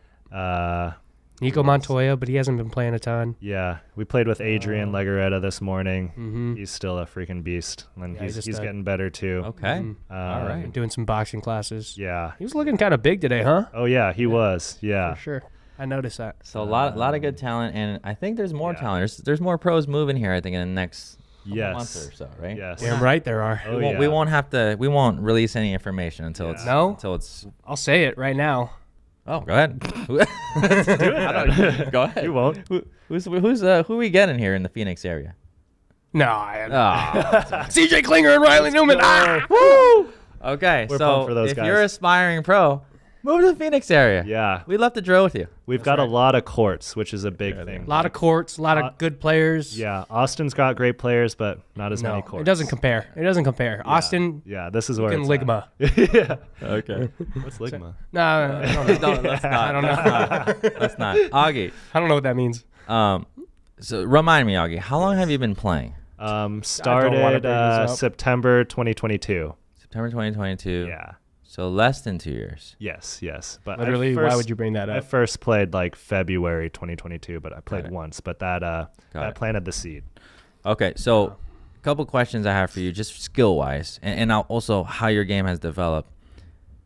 Nico Montoya, but he hasn't been playing a ton. Yeah, we played with Adrian Legaretta this morning. He's still a freaking beast, and he's getting better too. Okay. All right. Been doing some boxing classes. Yeah. He was looking kind of big today, huh? Oh yeah, he was. Yeah. For sure. I noticed that. So a lot of good talent, and I think there's more talent. There's more pros moving here, I think, in the next month or so, right? Yes. Damn right there are. We won't release any information until it's I'll say it right now. Oh, go ahead. Let's do it. Go ahead. You won't. Who are we getting here in the Phoenix area? No, CJ Klinger and Riley Newman. Woo! Okay, We're so pumped for those if guys. you're aspiring pro, move to the Phoenix area. Yeah. We'd love to drill with you. We've got a lot of courts, which is a big thing. A lot of courts, a lot of good players. Yeah, Austin's got great players, but not as many courts. It doesn't compare. Austin. Yeah, this is where fucking it's Ligma. Yeah. Okay. What's Ligma? No, I don't know. Let's not. I don't know. Let's not. Augie. I don't know what that means. So remind me, Augie, how long have you been playing? Started September 2022. September 2022. Yeah. So less than 2 years. Yes. But Literally, why would you bring that I up? first played like February 2022, but I played once. But that planted the seed. Okay, so a couple questions I have for you, just skill-wise, and also how your game has developed.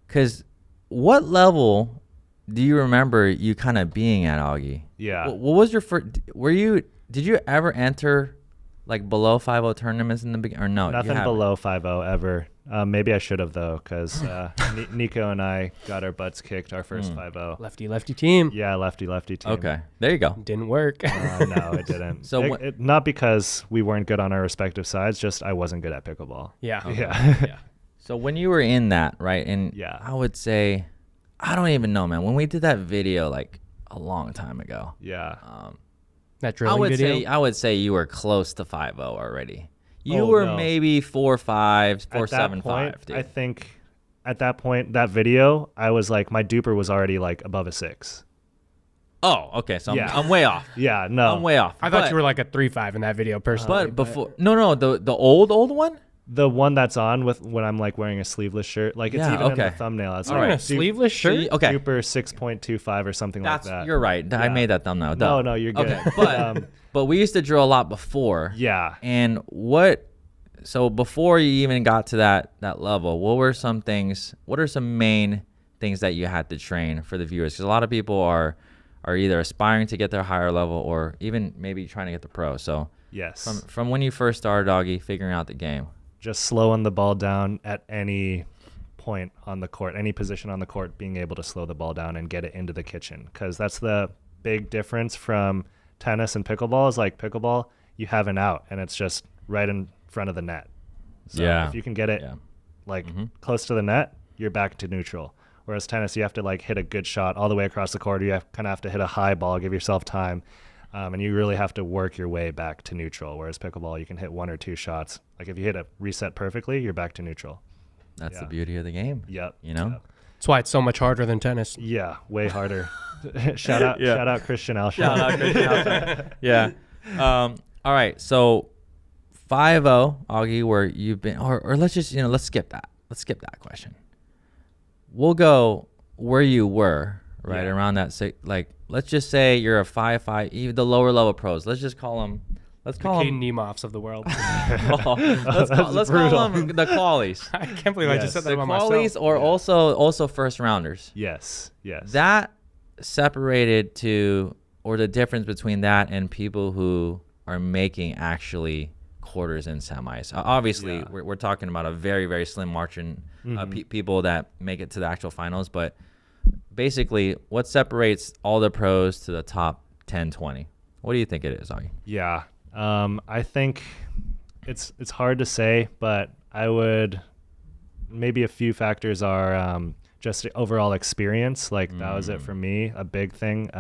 Because what level do you remember you kind of being at, Augie? Yeah. What was your first? Did you ever enter like below 5-0 tournaments in the beginning, or no? Nothing below 5-0 ever. Maybe I should have though, because Nico and I got our butts kicked our first 5-0. Lefty team. Yeah, lefty team. Okay, there you go. Didn't work. No, it didn't. So not because we weren't good on our respective sides, just I wasn't good at pickleball. Yeah. Yeah. So when you were in that, right? And I would say, I don't even know, man. When we did that video like a long time ago. Yeah. That drilling video. I would say you were close to 5-0 already. You were maybe 4-5, 4-7-5. Dude. I think at that point, that video, I was like, my duper was already like above a 6. Oh, okay. So I'm way off. Yeah, no. I'm way off. I thought you were like a 3-5 in that video personally. But before, no, the old one? The one that's on with when I'm like wearing a sleeveless shirt, like it's even in the thumbnell. It's like a sleeveless shirt. Okay, Duper 6.25 or something like that. You're right. Yeah. I made that thumbnail. No, you're good. Okay, but we used to drill a lot before. Yeah. And so before you even got to that level, what were some things? What are some main things that you had to train for the viewers? Because a lot of people are either aspiring to get their higher level or even maybe trying to get the pro. So yes, from when you first started, Augie, figuring out the game. Just slowing the ball down at any point on the court, any position on the court, being able to slow the ball down and get it into the kitchen. Because that's the big difference from tennis and pickleball is like pickleball, you have an out and it's just right in front of the net. So if you can get it close to the net, you're back to neutral. Whereas tennis, you have to like hit a good shot all the way across the court. You kind of have to hit a high ball, give yourself time. And you really have to work your way back to neutral. Whereas pickleball, you can hit 1 or 2 shots. Like if you hit a reset perfectly, you're back to neutral. That's the beauty of the game. Yep. You know? Yep. That's why it's so much harder than tennis. Yeah, way harder. Shout out Christian Alshon. Shout out Christian Alshon. Yeah. All right. So 5-0, Augie, where you've been, or let's just, let's skip that. Let's skip that question. We'll go where you were, right? Around that, let's just say you're a 5-5, even the lower level pros. Let's just call them. Let's call them Nemoffs of the world. let's call them the qualies. I can't believe I just said that about myself. The qualies, or also first rounders. Yes. That separated to, or the difference between that and people who are making actually quarters and semis? Obviously, we're talking about a very, very slim margin people that make it to the actual finals, but basically, what separates all the pros to the top 10, 20? What do you think it is, Augie? Yeah. I think it's hard to say, but I would maybe a few factors are just the overall experience. Like that was it for me, a big thing.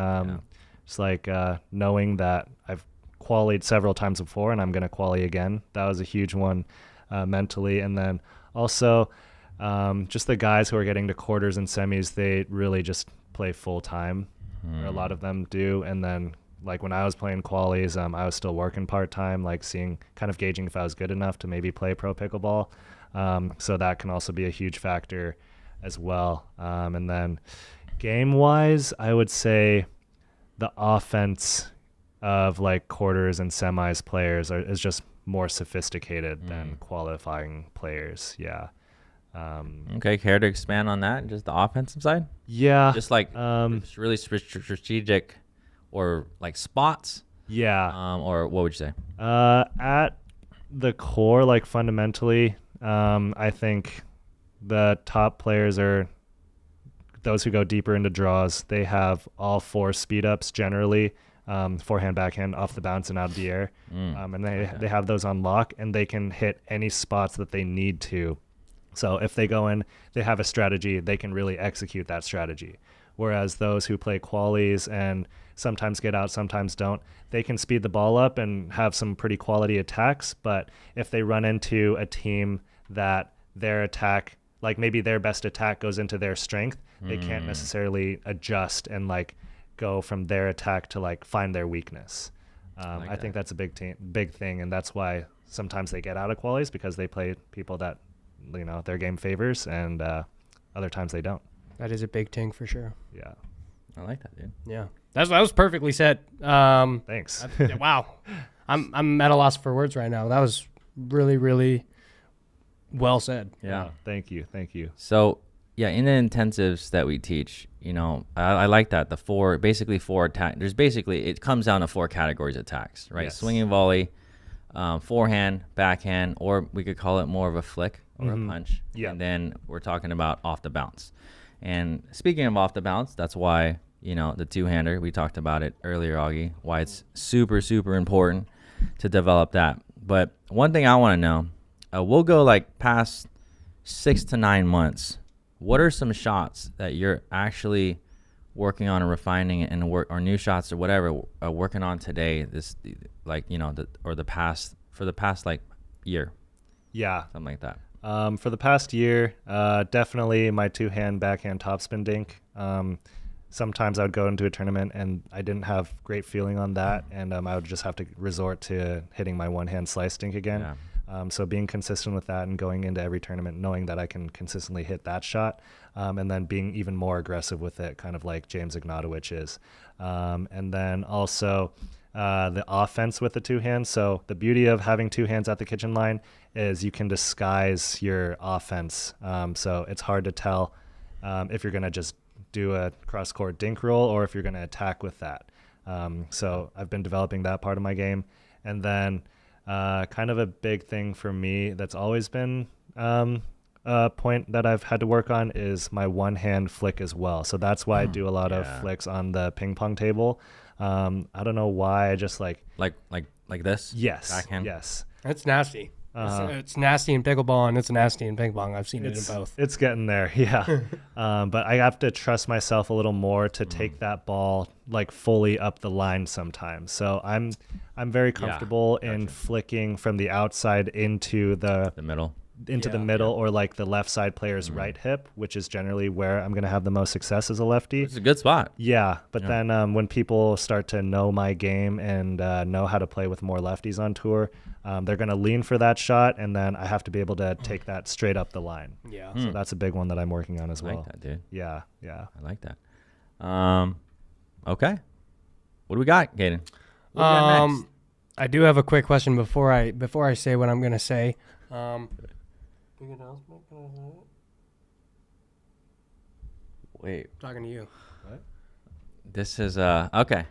It's like knowing that I've qualied several times before and I'm going to quali again. That was a huge one mentally. And then also just the guys who are getting to quarters and semis, they really just play full time. Or a lot of them do. And then like when I was playing qualies, I was still working part-time, like kind of gauging if I was good enough to maybe play pro pickleball. So that can also be a huge factor as well. And then game-wise, I would say the offense of like quarters and semis players is just more sophisticated than qualifying players. Yeah. Okay, care to expand on that? Just the offensive side? Yeah. Just like really strategic or like spots? Yeah. Or what would you say? At the core, like fundamentally, I think the top players are those who go deeper into draws. They have all 4 speed ups generally, forehand, backhand, off the bounce and out of the air. And they have those on lock and they can hit any spots that they need to. So if they go in, they have a strategy, they can really execute that strategy. Whereas those who play qualies and sometimes get out, sometimes don't, they can speed the ball up and have some pretty quality attacks. But if they run into a team that their attack, like maybe their best attack goes into their strength, they can't necessarily adjust and like go from their attack to like find their weakness. I think that's a big thing. And that's why sometimes they get out of qualies, because they play people that, you know, their game favors, and other times they don't. That is a big thing for sure. Yeah. I like that, dude. Yeah. That was perfectly said. Thanks. Wow. I'm at a loss for words right now. That was really, really well said. Yeah. Thank you. So, yeah, in the intensives that we teach, you know, I like that. Basically 4 attack. It comes down to 4 categories of attacks, right? Yes. Swinging volley, forehand, backhand, or we could call it more of a flick or a punch. Yeah. And then we're talking about off the bounce. And speaking of off the bounce, that's why, you know, the two-hander, we talked about it earlier, Augie, why it's super, super important to develop that. But one thing I want to know, we'll go like past 6 to 9 months. What are some shots that you're actually working on and refining and or new shots or whatever working on today, for the past like year? Yeah. Something like that. For the past year, definitely my 2-hand backhand topspin dink. Sometimes I would go into a tournament and I didn't have great feeling on that, and I would just have to resort to hitting my 1-hand slice dink again. Yeah. So being consistent with that and going into every tournament knowing that I can consistently hit that shot, and then being even more aggressive with it, kind of like James Ignatowicz is. And then also the offense with the 2 hands. So the beauty of having 2 hands at the kitchen line is you can disguise your offense. So it's hard to tell if you're going to just do a cross-court dink roll or if you're going to attack with that. So I've been developing that part of my game. And then kind of a big thing for me that's always been a point that I've had to work on is my 1-hand flick as well. So that's why I do a lot of flicks on the ping pong table. I don't know why, I just like this. Yes. Backhand. Yes. It's nasty. It's nasty in pickleball and it's nasty in ping pong. I've seen it in both. It's getting there. Yeah. But I have to trust myself a little more to take that ball like fully up the line sometimes. So I'm very comfortable in flicking from the outside into the middle. The middle or like the left side player's right hip, which is generally where I'm going to have the most success as a lefty. It's a good spot. Yeah. But then when people start to know my game and know how to play with more lefties on tour, they're going to lean for that shot. And then I have to be able to take that straight up the line. Yeah. So that's a big one that I'm working on as well. I like that, dude. Yeah. Yeah. I like that. Okay. What do we got, Gaden? What do we got next? I do have a quick question before I say what I'm going to say. Wait. Talking to you. What? This is okay.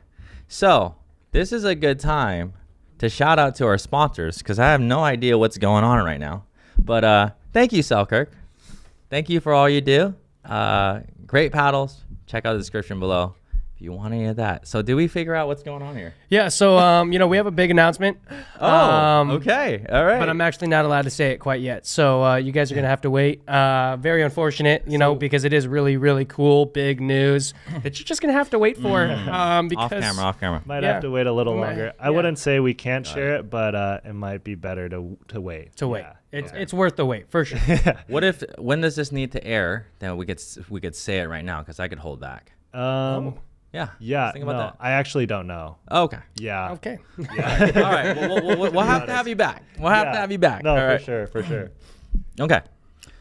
So this is a good time to shout out to our sponsors because I have no idea what's going on right now. But thank you, Selkirk. Thank you for all you do. Great paddles. Check out the description below if you want any of that. So did we figure out what's going on here? Yeah, so, we have a big announcement. Okay. All right. But I'm actually not allowed to say it quite yet. So you guys are going to have to wait. Very unfortunate, because it is really, really cool, big news that you're just going to have to wait for. Because off camera. Might have to wait a little longer. I wouldn't say we can't share it, but it might be better to wait. It's worth the wait, for sure. When does this need to air? Then we could say it right now because I could hold back. Yeah. Yeah. Think about that. I actually don't know. Okay. Yeah. Okay. Yeah. All right. Well, we'll have to have you back. We'll have to have you back. No, All for right. sure. For sure. Okay.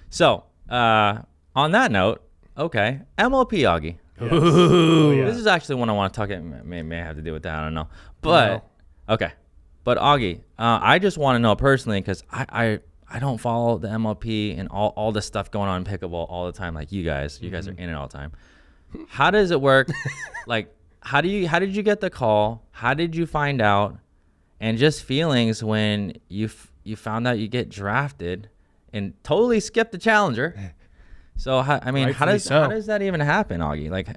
So, on that note, okay, MLP, Augie. Yes. Oh, yeah. This is actually one I want to talk about. May have to do with that. I don't know. But, okay. But, Augie, I just want to know personally because I don't follow the MLP and all the stuff going on in pickleball all the time like you guys. You guys are in it all the time. How does it work? Like, how did you get the call? How did you find out? And just feelings when you found out you get drafted and totally skipped the challenger. So how does that even happen, Augie? Like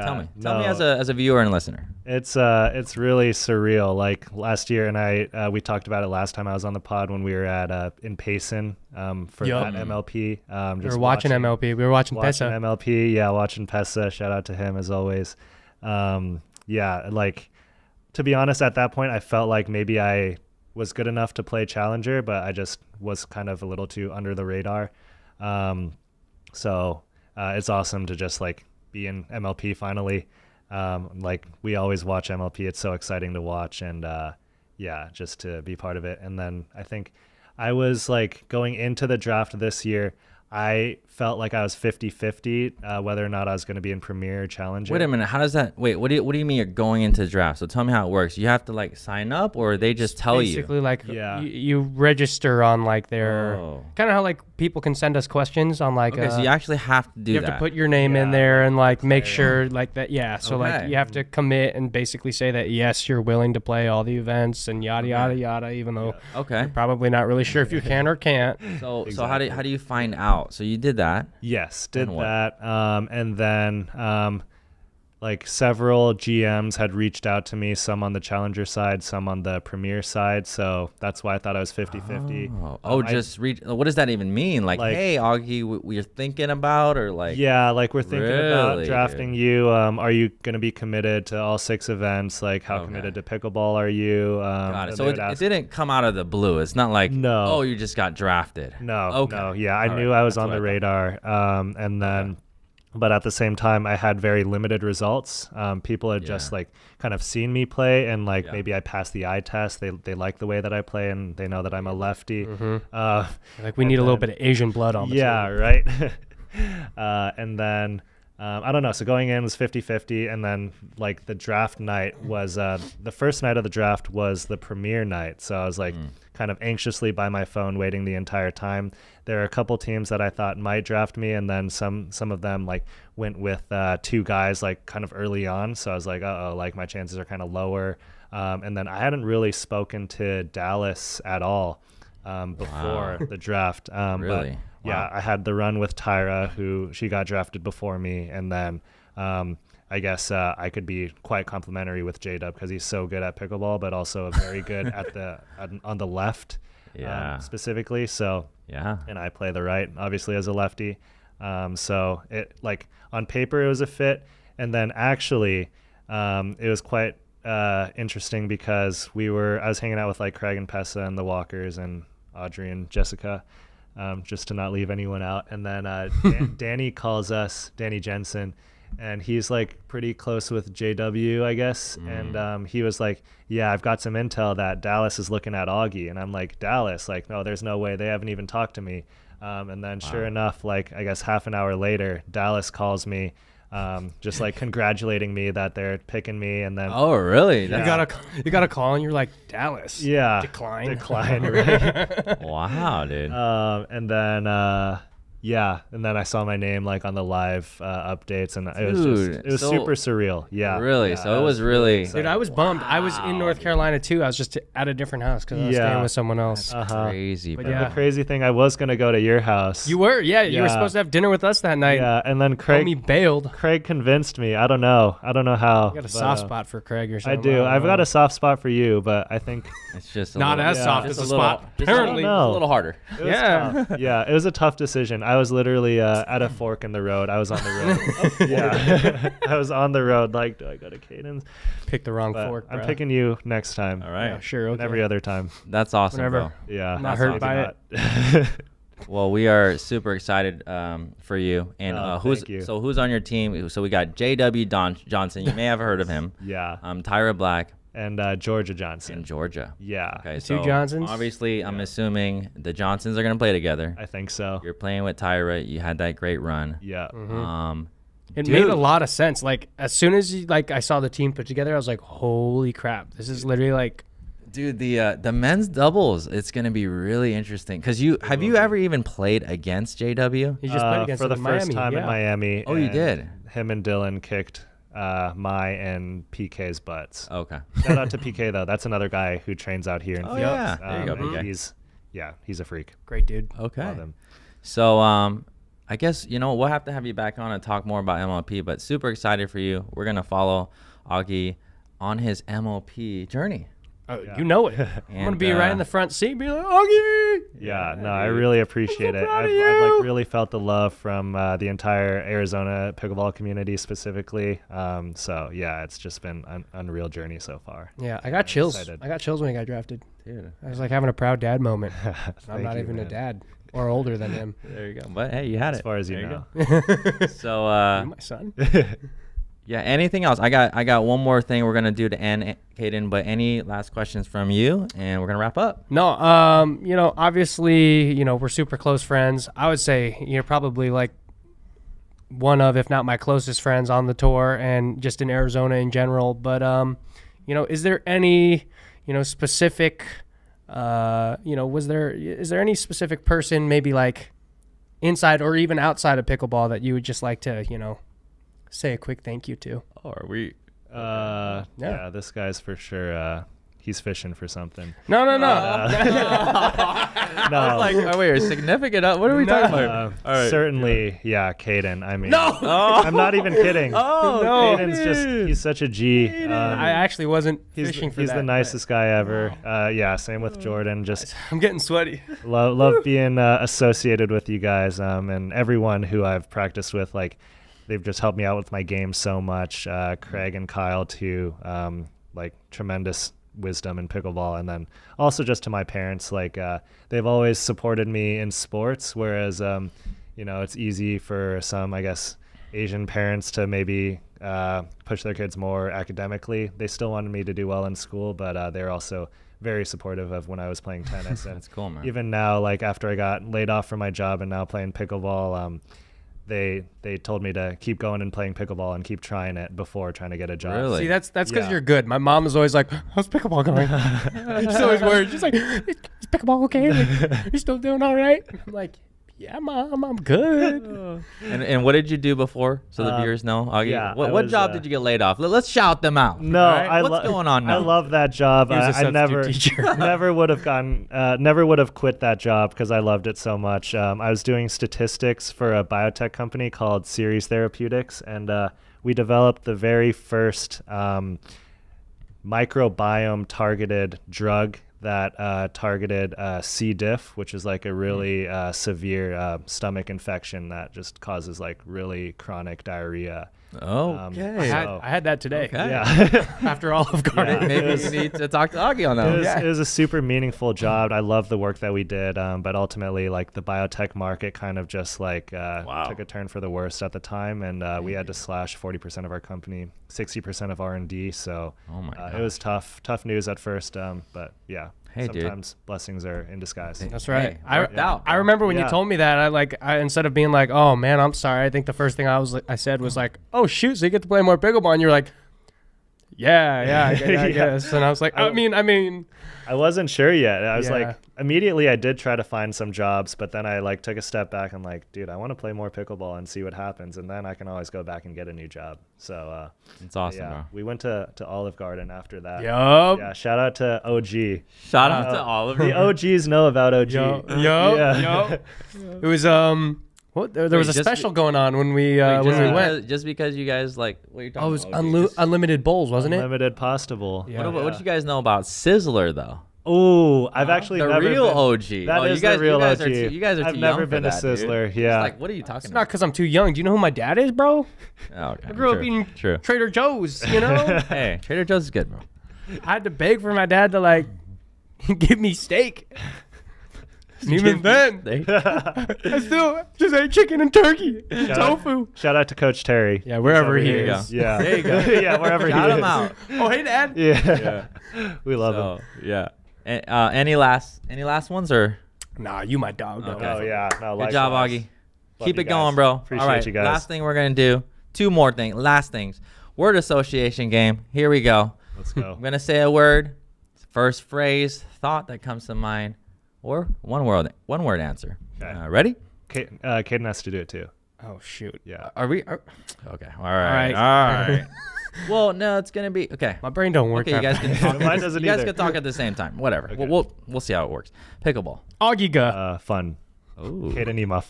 tell me as a viewer and listener. It's really surreal. Like last year, and we talked about it last time I was on the pod when we were at in Payson for that MLP. We were watching MLP. We were watching Pesa. MLP, watching Pesa. Shout out to him as always. Like to be honest, at that point, I felt like maybe I was good enough to play challenger, but I just was kind of a little too under the radar. So it's awesome to just like be in MLP finally. Like we always watch MLP. It's so exciting to watch and just to be part of it. And then I think I was like going into the draft this year, I felt like I was 50-50 whether or not I was going to be in Premier or Challenger. Wait a minute. How does that? Wait. What do you mean you're going into the draft? So tell me how it works. You have to like sign up, or they just tell basically, you. Like you register on like their kind of how like people can send us questions on like. Okay, so you actually have to do that. You have to put your name in there and like make sure like that. Yeah. So like you have to commit and basically say that yes, you're willing to play all the events and yada yada yada. Even though you're probably not really sure if you can or can't. So how do you find out? So you did that. Yes, did that. And then like several GMs had reached out to me, some on the Challenger side, some on the Premier side. So that's why I thought I was 50-50. What does that even mean? Like hey, Augie, we're thinking about, or like. Yeah, like we're thinking about drafting you. Are you going to be committed to all 6 events? Like how committed to pickleball are you? Got it. So it didn't come out of the blue. It's not like, you just got drafted. No. Yeah, I knew I was on the radar. And then... But at the same time, I had very limited results. People had just like kind of seen me play and like maybe I passed the eye test. They like the way that I play and they know that I'm a lefty. Like we need a little bit of Asian blood on the team. Right. And then I don't know. So going in was 50-50. And then like the draft night was the first night of the draft was the premiere night. So I was like kind of anxiously by my phone waiting the entire time. There are a couple teams that I thought might draft me, and then some of them like went with 2 guys like kind of early on. So I was like, like my chances are kind of lower. And then I hadn't really spoken to Dallas at all before the draft. Really? But I had the run with Tyra, who she got drafted before me, and then I guess I could be quite complimentary with J-Dub because he's so good at pickleball, but also very good on the left. Specifically. So and I play the right, obviously, as a lefty. So it like on paper it was a fit, and then actually it was quite interesting because I was hanging out with like Craig and Pessa and the Walkers and Audrey and Jessica, just to not leave anyone out. And then Danny calls us, Danny Jensen. And he's like pretty close with JW, I guess. And he was like, yeah, I've got some intel that Dallas is looking at Augie. And I'm like, Dallas? Like, no, there's no way. They haven't even talked to me. And then sure enough, like, I guess half an hour later, Dallas calls me, just like congratulating me that they're picking me. And then. Oh, really? Yeah. You got a call and you're like, Dallas. Yeah. Decline, right? Wow, dude. And then, Yeah, and then I saw my name like on the live updates, and it was so super surreal. Yeah, Really? Yeah, So it was really. Dude, I was bummed. I was in North Carolina too. I was just at a different house because I was staying with someone else. Crazy, But bro. yeah. The crazy thing, I was gonna go to your house. You were, you were Yeah. supposed to have dinner with us that night. Yeah, and then Homie bailed. Craig convinced me. I don't know how. I got a soft spot for Craig or I something. do. I've got a soft spot for you, but I think It's just Not as soft as just a spot. just Apparently. a little harder. it was tough. Yeah, it was a tough decision. I was literally at a fork in the road. I was on the road. Yeah, I was on the road. Like, do I go to Caden's? Picked the wrong But fork. I'm bro. picking you next time. All right. Yeah, sure. And Okay. every other time. That's awesome, Whatever. bro. Yeah. Not hurt by it. Well, we are super excited for you. And thank you. who's on your team? So we got J.W. Johnson. You may have heard of him. Yeah. Tyra Black And Georgia Johnson. in Georgia. Yeah. Okay, The so two Johnsons? obviously, I'm assuming the Johnsons are gonna play together. I think so. You're playing with Tyra. You had that great run. Yeah. It Dude. made a lot of sense. Like as soon as I saw the team put together, I was like, "Holy crap! This is literally like." Dude, the men's doubles, it's gonna be really interesting. Cause have you ever even played against JW? He just played against for him the in first Miami. time in Miami. Oh, you and did? Him and Dylan kicked my and PK's butts. Okay. Shout out to PK though. That's another guy who trains out here in Oh, Phoenix. yeah. There you go, and PK. He's a freak. Great dude. Okay. Love him. So I guess we'll have to have you back on and talk more about MLP. But super excited for you. We're gonna follow Augie on his MLP journey. Oh, you know it. I'm gonna And, be right in the front seat, be like, "Augie!" Yeah, no, I really appreciate it. proud of I've you. like really felt the love from the entire Arizona pickleball community specifically. So yeah, it's just been an unreal journey so far. Yeah, I got chills. excited. I got chills when he got drafted. Dude. I was like having a proud dad moment. I'm Thank not you, even a man. dad or older than him. There you go. But hey, you had As it. far as you There know. go. So You're my son. yeah, anything else? I got one more thing we're gonna do to end, Caden. But any last questions from you, and we're gonna wrap up. No, obviously, we're super close friends. I would say you're probably like one of, if not my closest friends on the tour and just in Arizona in general. But, is there any, specific, is there any specific person maybe like inside or even outside of pickleball that you would just like to, say a quick thank you to? Oh, are we? Yeah, this guy's for sure. He's fishing for something. No. No, Like, oh wait, significant? What are we talking about? All right. certainly, yeah, Caden. I mean, No! I'm not even kidding. Oh, No. Caden's he's such a G. I actually wasn't He's fishing for he's that. the nicest guy ever. Yeah, same with Jordan. Just I'm getting sweaty. love being associated with you guys, and everyone who I've practiced with. Like, they've just helped me out with my game so much. Craig and Kyle too. Like tremendous wisdom in pickleball, and then also just to my parents, like they've always supported me in sports, whereas it's easy for some, I guess, Asian parents to maybe push their kids more academically. They still wanted me to do well in school, but they're also very supportive of when I was playing tennis. And That's cool, man. even now, like after I got laid off from my job and now playing pickleball, they told me to keep going and playing pickleball and keep trying it before trying to get a job. Really? See, that's because Yeah. you're good. My mom is always like, "How's pickleball going?" She's always worried. She's like, "Is pickleball okay? Like, you still doing all right?" I'm like, "Yeah, Mom, I'm good." And what did you do before, so the viewers know? Augie, yeah, what I what was, job did you get laid off? Let's shout them out. No, all right? What's going on now? I love that job. He was a I substitute never, teacher. never would have quit that job because I loved it so much. I was doing statistics for a biotech company called Series Therapeutics, and we developed the very first microbiome targeted drug that targeted C. diff, which is like a really severe stomach infection that just causes like really chronic diarrhea. Okay. I had that today. Okay. Yeah. After Olive Garden. Maybe you need to talk to Augie on that. It was a super meaningful job. I love the work that we did, but ultimately, like the biotech market kind of just like took a turn for the worst at the time, and we had to slash 40% of our company, 60% of R&D. So Oh my it was tough news at first, but yeah. Hey, dude. sometimes blessings are in disguise. That's right. Hey, worked out, I remember when you Yeah. told me that. I instead of being like, "Oh man, I'm sorry," I think the first thing I said was like, "Oh shoot, so you get to play more pickleball," and you're like, Yeah, I guess. And I was like, I mean, I wasn't sure yet. I was Yeah. like, immediately I did try to find some jobs, but then I like took a step back and like, dude, I want to play more pickleball and see what happens, and then I can always go back and get a new job. So It's awesome, yeah, bro. we went to Olive Garden after that. yup. Yeah, shout out to OG. Shout out to all of The you. OGs know about OG. Yup. Yeah. It was what? There was a just special going on when we went. Just because you guys like what you're talking Oh, it was about. unlimited bowls, wasn't it? Unlimited pasta bowl. Yeah. What do you guys know about Sizzler though? Oh, I've actually The never real been, OG. That Oh, is you guys, the real you guys OG. Are too, you guys are I've too never young been for to that, dude. Sizzler. It's Yeah. like, what are you talking It's about? not because I'm too young. Do you know who my dad is, bro? Oh, okay. I grew up eating Trader Joe's. You know, Hey, Trader Joe's is good, bro. I had to beg for my dad to like give me steak. And even then, I still just ate chicken and turkey, tofu. Shout out to Coach Terry. Yeah, wherever he There you is. go. Yeah. There you go. Yeah, wherever Shout he him is. out. Oh, hey, Dad. Yeah. We love him. So, yeah. Any last ones or? Nah, you my dog, though. Okay. Oh yeah. No, Good job, likewise. Augie. Love Keep you it going, guys. bro. Appreciate All right, you guys. last thing we're gonna do. Two more things. Last things. Word association game. Here we go. Let's go. I'm gonna say a word. First phrase, thought that comes to mind, or one word answer. Okay. Ready? Caden has to do it too. Oh shoot. Yeah. Are we? Okay. All right. right. All right. Well, no, it's gonna be okay. My brain don't work. Okay, you guys can talk. Mine doesn't you guys either. can talk at the same time. Whatever. Okay. We'll see how it works. Pickleball. Augiga. Fun. Ooh. Caden Emuff.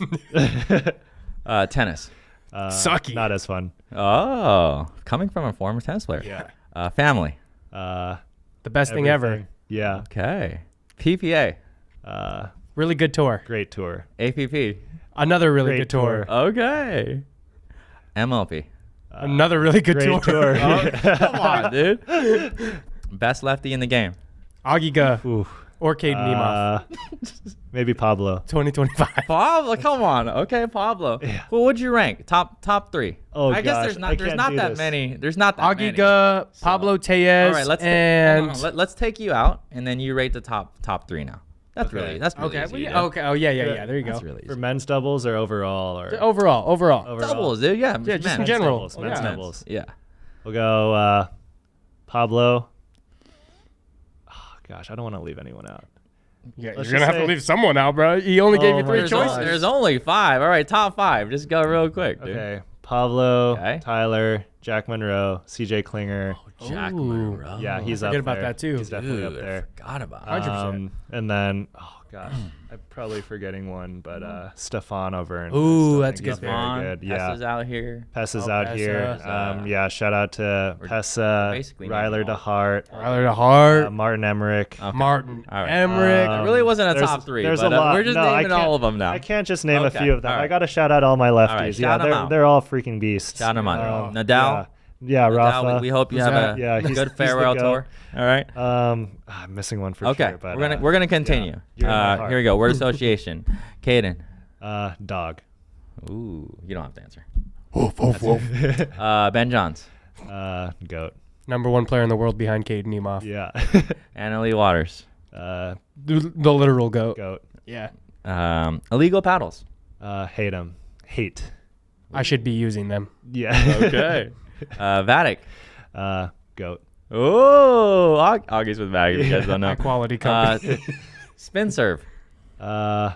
Tennis. Sucky. Not as fun. Oh, coming from a former tennis player. Yeah. Family. The best thing ever. Everything. Yeah. Okay. PPA. Really good tour. Great tour. APP. Another really Great good tour. tour. Okay. MLP. Another really good Great tour. tour. Come on, dude. Best lefty in the game. Augiga Ooh. or Caden Nemeth. Maybe Pablo. 2025. Pablo, come on. Okay, Pablo. Well, would you rank? Top three. Oh, I guess gosh, there's I not can't do that this. many. There's not that many. Augiga, Pablo Tellez, All right, let's and let's take you out, and then you rate the top three now. That's Okay. really okay, easy, well, yeah, dude. okay. Oh yeah. There you That's go. really For easy. men's doubles or overall or Overall. Doubles, dude. Yeah, Yeah, just in men's general. doubles, Men's men's. doubles. Yeah. We'll go Pablo. Oh, gosh, I don't want to leave anyone out. Yeah, Let's you're gonna just have to say- leave someone out, bro. He only gave Oh you my three There's, choices. only, there's only five. All right, top five. Just go real quick, dude. Okay. Pablo, Okay. Tyler, Jack Monroe, CJ Klinger. Jack Ooh. Monroe. Yeah, he's forget up about there. that, too. He's definitely Dude, up there. I forgot about 100%. And then, oh gosh, I'm probably forgetting one, but Stefan over in. Ooh, still that's think he's good. very Stefan, good. Yeah. Pessa's out here. Pess is Oh, out Pessa. here. Yeah, shout out to We're Pessa, basically Ryler naming all. DeHart, Tyler DeHart, Martin Emmerich. Okay. Martin All right. Emmerich. It really wasn't a there's- top three, there's but a lot. we're just No, I naming can't- all of them now. I can't just name Okay, a few of them. all right. I got to shout out all my lefties. right, yeah, shout 'em out. they're all freaking beasts. Shout 'em out. Um, Nadal? Yeah, Nadal, Rafa. we hope you Who's have that? a Yeah, he's good the farewell goat. tour. All right. I'm missing one for Okay, sure. But we're gonna continue. you're in my heart. Here we go. Word association. Caden. Dog. Ooh, you don't have to answer. Woof, woof, woof. Ben Johns. Goat. Number one player in the world behind Caden Nemeth. Yeah. Annalie Waters. The literal goat. Goat. Yeah. Illegal paddles. Hate him. Hate. I should be using them. Yeah. Okay. Vatic. Goat. Oh, Augie's with Vatic. If you guys don't know. High quality company. Spin serve. I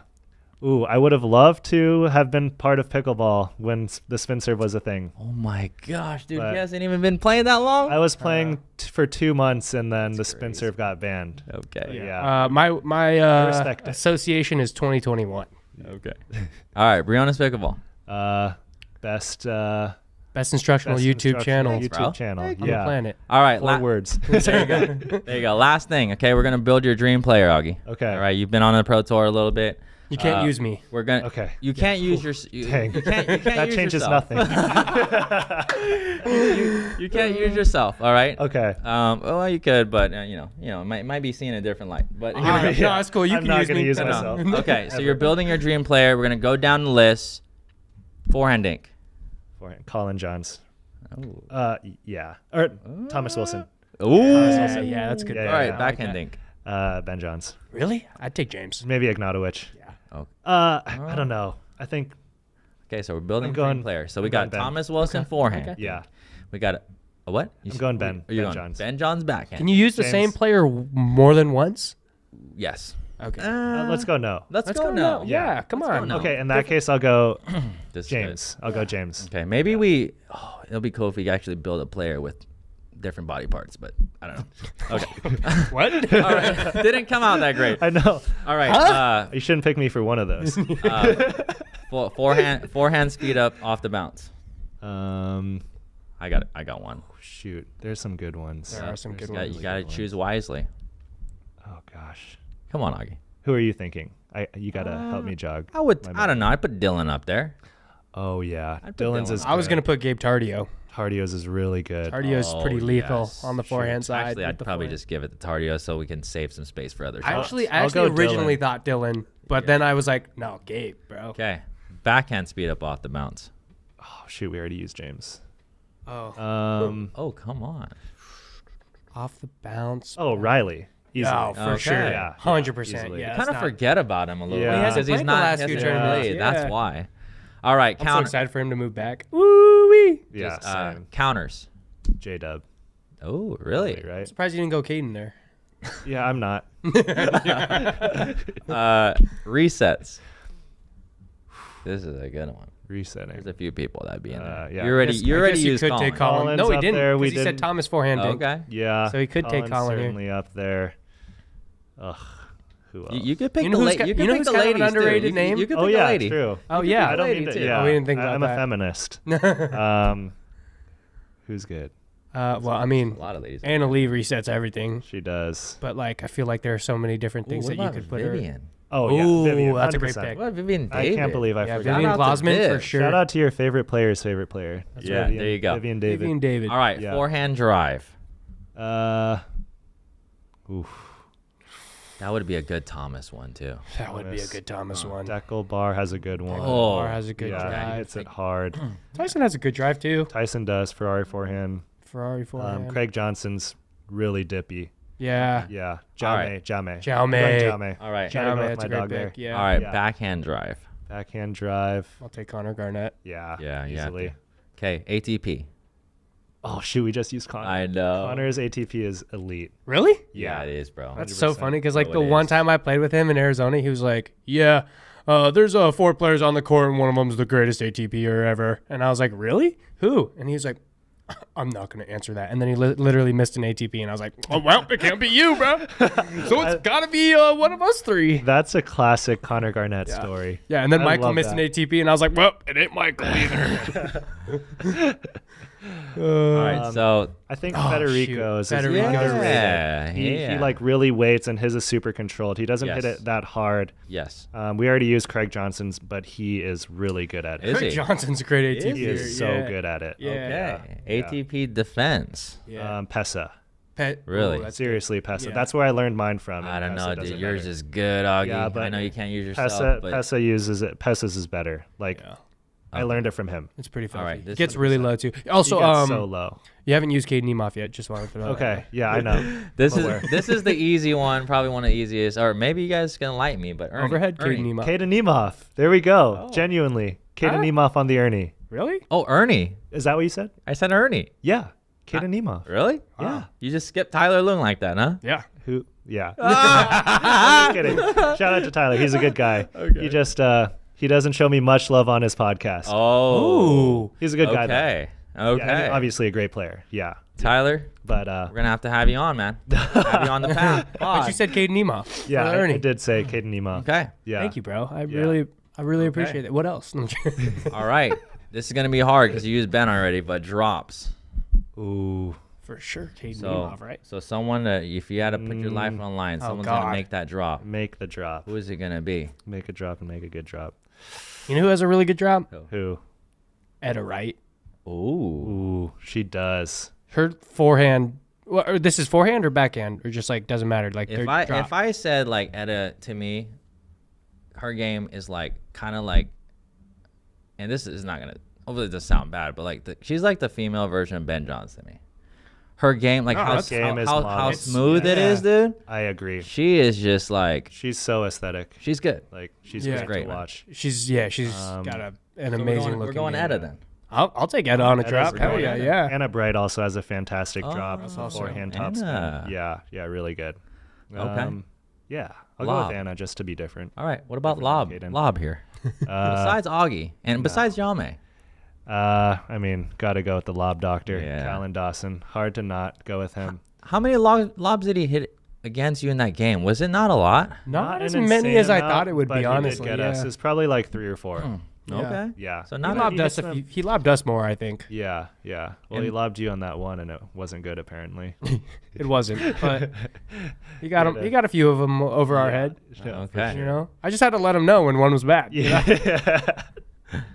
would have loved to have been part of pickleball when the spin serve was a thing. Oh my gosh, dude! But- He hasn't even been playing that long. I was playing for 2 months and then the spin serve got banned. Okay. Yeah. my respect it. association is 2021. Okay. All right, Briones Pickleball. Best Best instructional best YouTube instructional channel Thanks, bro. YouTube channel. on the Yeah. planet. All right, 4 words. there you go. There you go. Last thing. Okay, we're gonna build your dream player, Augie. Okay. All right, you've been on the pro tour a little bit. You can't use me. We're gonna. Okay. You can't use your. Dang. You can't That use changes yourself. nothing. You can't use yourself. All right. Okay. Well, you could, but it might be seen in a different light. But here we go. No, that's cool. You I'm can not use gonna me. use No, no. myself. Okay, so Ever. you're building your dream player. We're gonna go down the list. Forehand dink. Collin Johns. Oh. Yeah. Or Thomas Wilson. Ooh. Yeah, that's good. Yeah, All right, yeah. backhand dink. Ben Johns. Really? I'd take James. Maybe Ignatowicz. Yeah. Oh. I don't know. I think Okay, so we're building I'm a dream going- player. So we I'm got going Ben. Thomas Wilson forehand. Okay. yeah. We got A what? I'm going Ben. Are you Ben going Johns. Ben Johns backhand. Can you use the James. same player more than once? Yes. Okay. Let's go no. Let's Let's go go no. no. Yeah, come Let's go on. no. Okay, in that case, I'll go This is James. I'll go James. good. Okay, maybe we. Oh, it'll be cool if we actually build a player with different body parts, but I don't know. Okay. What? All right. Didn't come out that great. I know. All right. You shouldn't pick me for one of those. Forehand speed up off the bounce. I got one. Shoot, there's some good ones. There are some good You ones. gotta choose wisely. Oh gosh, Come on, Augie. who are you thinking? You gotta help me jog. I don't know. I put Dylan up there. Oh yeah, I'd put Dylan's Dylan. is. I was good. gonna put Gabe Tardio. Tardio's is really good. Tardio's Oh, pretty lethal yes. on the forehand side. Actually, with I'd the probably forehand. just give it to Tardio so we can save some space for other I shots. actually go originally Dylan. thought Dylan, but then I was like, no, Gabe, bro. Okay. Backhand speed up off the bounce. Oh shoot, we already used James. Oh, Oh, come on. off the bounce. Oh Riley, easily. Oh, for Okay. sure. Yeah, 100%. easily. Yeah, Kind of forget about him a little Yeah. bit He hasn't because he's played the not last he few hasn't tournaments, played. yeah. That's why. All right, I'm so counter. excited for him to move back. Woo-wee. Yeah, Just, same. counters. J Dub. Oh, really? Right? Surprised you didn't go Caden there. Yeah, I'm not. Resets. This is a good one. Resetting. There's a few people that'd be in there. yeah. You already, I guess- you I already guess you used could Collin. take Collin. Collin's No, he up didn't. there. We Because he said didn't- Thomas forehand. Dink. Okay. Yeah. So he could take Collin's Collin here. certainly up there. Ugh. Who else? You could pick You know the who's lady. got- You you could know pick who's the kind of an ladies too. underrated You name? could Oh pick yeah, the lady. true. Oh, You could yeah. pick I the don't lady mean to. too. Yeah, we didn't think I'm about a that. feminist. Who's good? Well, I mean, A lot of ladies. Anna Lee resets everything. She does. But, like, I feel like there are so many different things Ooh, that what you about could put her. Vivian? Oh yeah, Ooh, Vivian. that's a great 100%. pick. What Vivian I David? can't believe I Yeah, forgot. Vivian Shout out to Glosman for Viv. sure. Shout out to your favorite player's favorite player. That's Yeah, Vivian, there you go. Vivian David. Vivian David. All right, Yeah. forehand drive. Oof. That would be a good Thomas one too. That would be a good Thomas one. Deckel Bar has a good one. Oh, Bar has a good yeah, he drive. hits it hard. Tyson has a good drive, too. Tyson does. Ferrari forehand. Ferrari forehand. Craig Johnson's really dippy. Yeah. Yeah. All right. Jaume. Jaume. I'm going Jaume. All right. Gotta go Jaume, with that's a my great dog there. pick. Yeah. All right, Yeah. backhand drive. Backhand drive. I'll take Connor Garnett. Yeah. Yeah, you have Easily. to. Okay, ATP. Oh shoot, we just used Connor. I know. Connor's ATP is elite. Really? Yeah, it is, bro. That's so 100%. funny because, like, Oh, the it one is. time I played with him in Arizona, he was like, yeah, there's 4 players on the court and one of them's the greatest ATPer ever. And I was like, really? Who? And he was like, I'm not going to answer that. And then he literally missed an ATP. And I was like, oh, well, it can't be you, bro. So it's got to be one of us 3. That's a classic Connor Garnett story. Yeah, and then I Michael love missed that. an ATP, and I was like, well, it ain't Michael either. All right, so I think Oh, Federico is Federico's underrated. yeah, He like really waits and his is super controlled. He doesn't hit Yes. it that hard. yes. We already used Craig Johnson's, but he is really good at it. Is Craig he? Johnson's a great ATP. He is so good at it. Yeah. Okay. ATP defense. Yeah. Pesa. Pet. Really? Ooh, that's Seriously, Pesa. Yeah. That's where I learned mine from. I don't and know, Pesa dude. does it Yours better. is good, Augie. Yeah, but I know you can't use yourself, Pesa, but Pesa uses it. Pesa's is better. Like Yeah. I learned it from him. It's pretty fun. All right, It this gets is- really low, too. He Also, gets so low. you haven't used Caden Nemeth yet. Just wanted to know. Okay. Yeah, I know. this I'm is aware. this is the easy one, probably one of the easiest. Or maybe you guys can light me, but Ernie, Overhead, Ernie. Caden Nemeth. Kaden Nemeth. There we go. Genuinely. Kaden Nemeth on the Ernie. Really? Oh, Ernie. Is that what you said? I said Ernie. Yeah. Kaden Nemeth. Really? Yeah. You just skipped Tyler Loong like that, huh? Yeah. Who? Yeah. I'm just kidding. Shout out to Tyler. He's a good guy. He just he doesn't show me much love on his podcast. Oh. Ooh. He's a good guy though. Okay. Yeah, Okay. and obviously a great player. Yeah. Tyler, But we're gonna have to have you on, man. Have you on the path. But you said Caden Nemeth. yeah, for I Ernie. did say Kaden Nemeth. Okay. Yeah. Thank you, bro. I Yeah. really appreciate it. What else? All right. This is gonna be hard because you used Ben already, but drops. Ooh. For sure, Caden So, Nemeth, right? so someone that if you had to put your life on the line, Oh, someone's gonna God. make that drop. Make the drop. Who is it gonna be? Make a drop and make a good drop. You know who has a really good drop? Who? Etta Wright. Ooh. Ooh, she does. Her forehand. Or this is forehand or backhand, or just like doesn't matter. Like If their I drop. if I said like Etta to me, her game is like kind of like, and this is not gonna hopefully it does sound bad, but like she's like the female version of Ben Johns to me. Her game, like how, that's- Game is how flawless. smooth it Yeah. is, dude. I agree. She is just like She's so aesthetic. she's good. Like she's Yeah. great Great, to man. watch. she's got an So amazing we're looking going game. Etta then. I'll take Etta on a Etta's drop. great. Hell yeah. Anna Bright also has a fantastic drop. that's awesome. Forehand topspin. Anna. Yeah, really good. Okay. Yeah, I'll go Lob. with Anna just to be different. All right. What about Different lob? than Kaden. Lob here. Besides Augie and besides Jaume. I mean, gotta go with the lob doctor, Yeah. Collin Dawson. Hard to not go with him. How many lobs did he hit against you in that game? Was it not a lot? Not as an many insane as I amount, thought it would but be, honestly. He did get us. Yeah. It's probably like 3 or 4. Yeah. Okay. Yeah. So He not lobbed he us hits them- he lobbed us more, I think. Yeah. Well, he lobbed you on that one, and it wasn't good apparently. It wasn't, but he got him. He got a few of them over our head. Yeah, for Okay. You know, I just had to let him know when one was bad. Yeah.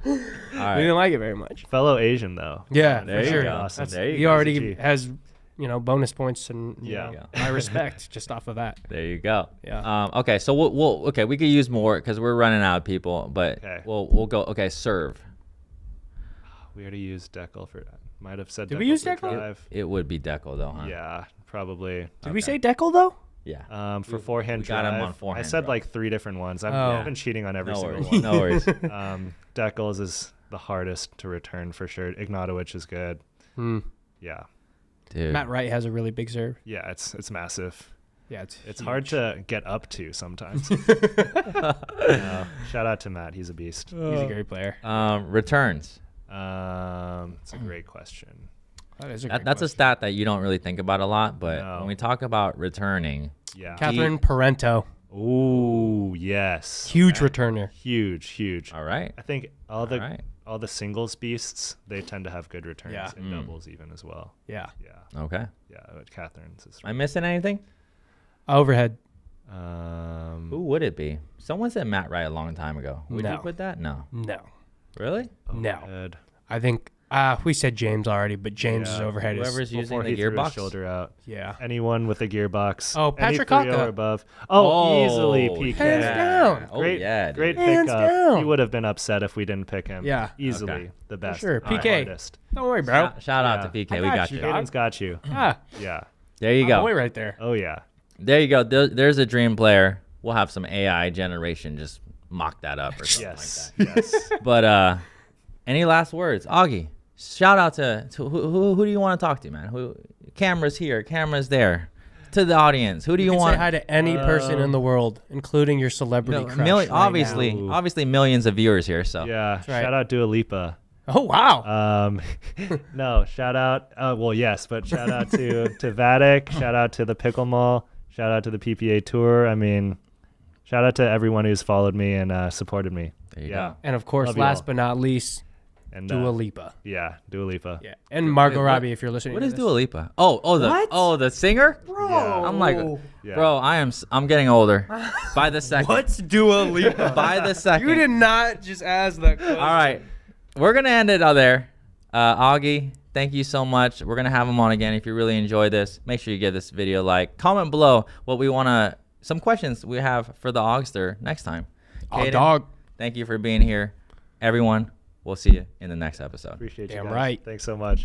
All We right. didn't like it very much. Fellow Asian though. Yeah, There for you sure. go. Awesome. There you He go. already G. has, bonus points and Yeah. my respect just off of that. There you go. Yeah. Okay. So we could use more because we're running out of people, but Okay. we'll go. Okay. Serve. We already used Deckel for. Might have said. Did we use for Deckel? drive. It would be Deco though, huh? Yeah, probably. Did we say Deckel though? Yeah. For forehand we got him drive, on forehand I said drive. like 3 different ones. I've Oh. been cheating on every No single worries. one. No worries. Deckles is the hardest to return for sure. Ignatowicz is good. Yeah, Dude. Matt Wright has a really big serve. yeah, it's massive. Yeah, It's hard to get up to sometimes. Shout out to Matt, he's a beast. He's a great player. Returns. It's a great question. That is a That's great a stat that you don't really think about a lot, but No. when we talk about returning, Yeah. Catherine Parento, Ooh, yes. huge returner. Huge. all right. I think All right. all the singles beasts, they tend to have good returns Yeah. in doubles even as well. Yeah. Yeah. Okay. Yeah, but Catherine's is Am I missing anything? Overhead. Who would it be? Someone said Matt Wright a long time ago. Would you No. put that? No. No. Really? No. overhead. I think we said James already, but James' Yeah, overhead is. Whoever's using Before the he threw his gearbox. shoulder out. Yeah. Anyone with a gearbox. Oh, any Patrick 3-0 Kaka. or above. Oh, easily Oh, PK. Hands down. Oh, Great, yeah, dude. great Hands pickup. down. He would have been upset if we didn't pick him. Yeah. Easily Okay. the best. sure. the PK. hardest. Don't worry, bro. Shout out Yeah. to PK. I We got got you, you. dog. Caden's got you. Ah, Yeah. There you my go. boy right there. Oh, yeah. There you go. There's a dream player. We'll have some AI generation just mock that up or something Yes. like Yes. that. But any last words, Augie? Shout out to who do you want to talk to, man? Who cameras here, cameras there, to the audience. Who do you You can want? say hi to any person in the world, including your celebrity crush. right obviously, now. obviously millions of viewers here. So Yeah. right. Shout out Dua Lipa. Oh wow. No, shout out. Well, yes, but shout out to Vatic. Shout out to the Pickle Mall. Shout out to the PPA Tour. I mean, shout out to everyone who's followed me and supported me. There you Yeah. go. And of course, Love you last all. but not least, And Dua Lipa. Yeah, Dua Lipa. Yeah. And Margot Wait, what- Robbie, if you're listening. What to is this. Dua Lipa? The singer? Yeah. I'm like, Yeah. bro, I'm getting older. By the second. What's Dua Lipa? By the second. You did not just ask that question. All right. We're going to end it out there. Augie, thank you so much. We're going to have him on again. If you really enjoy this, make sure you give this video a like. Comment below what we want to, some questions we have for the Augster next time. Oh, Kaden, dog. thank you for being here. Everyone, we'll see you in the next episode. Appreciate you Damn guys. right. Thanks so much.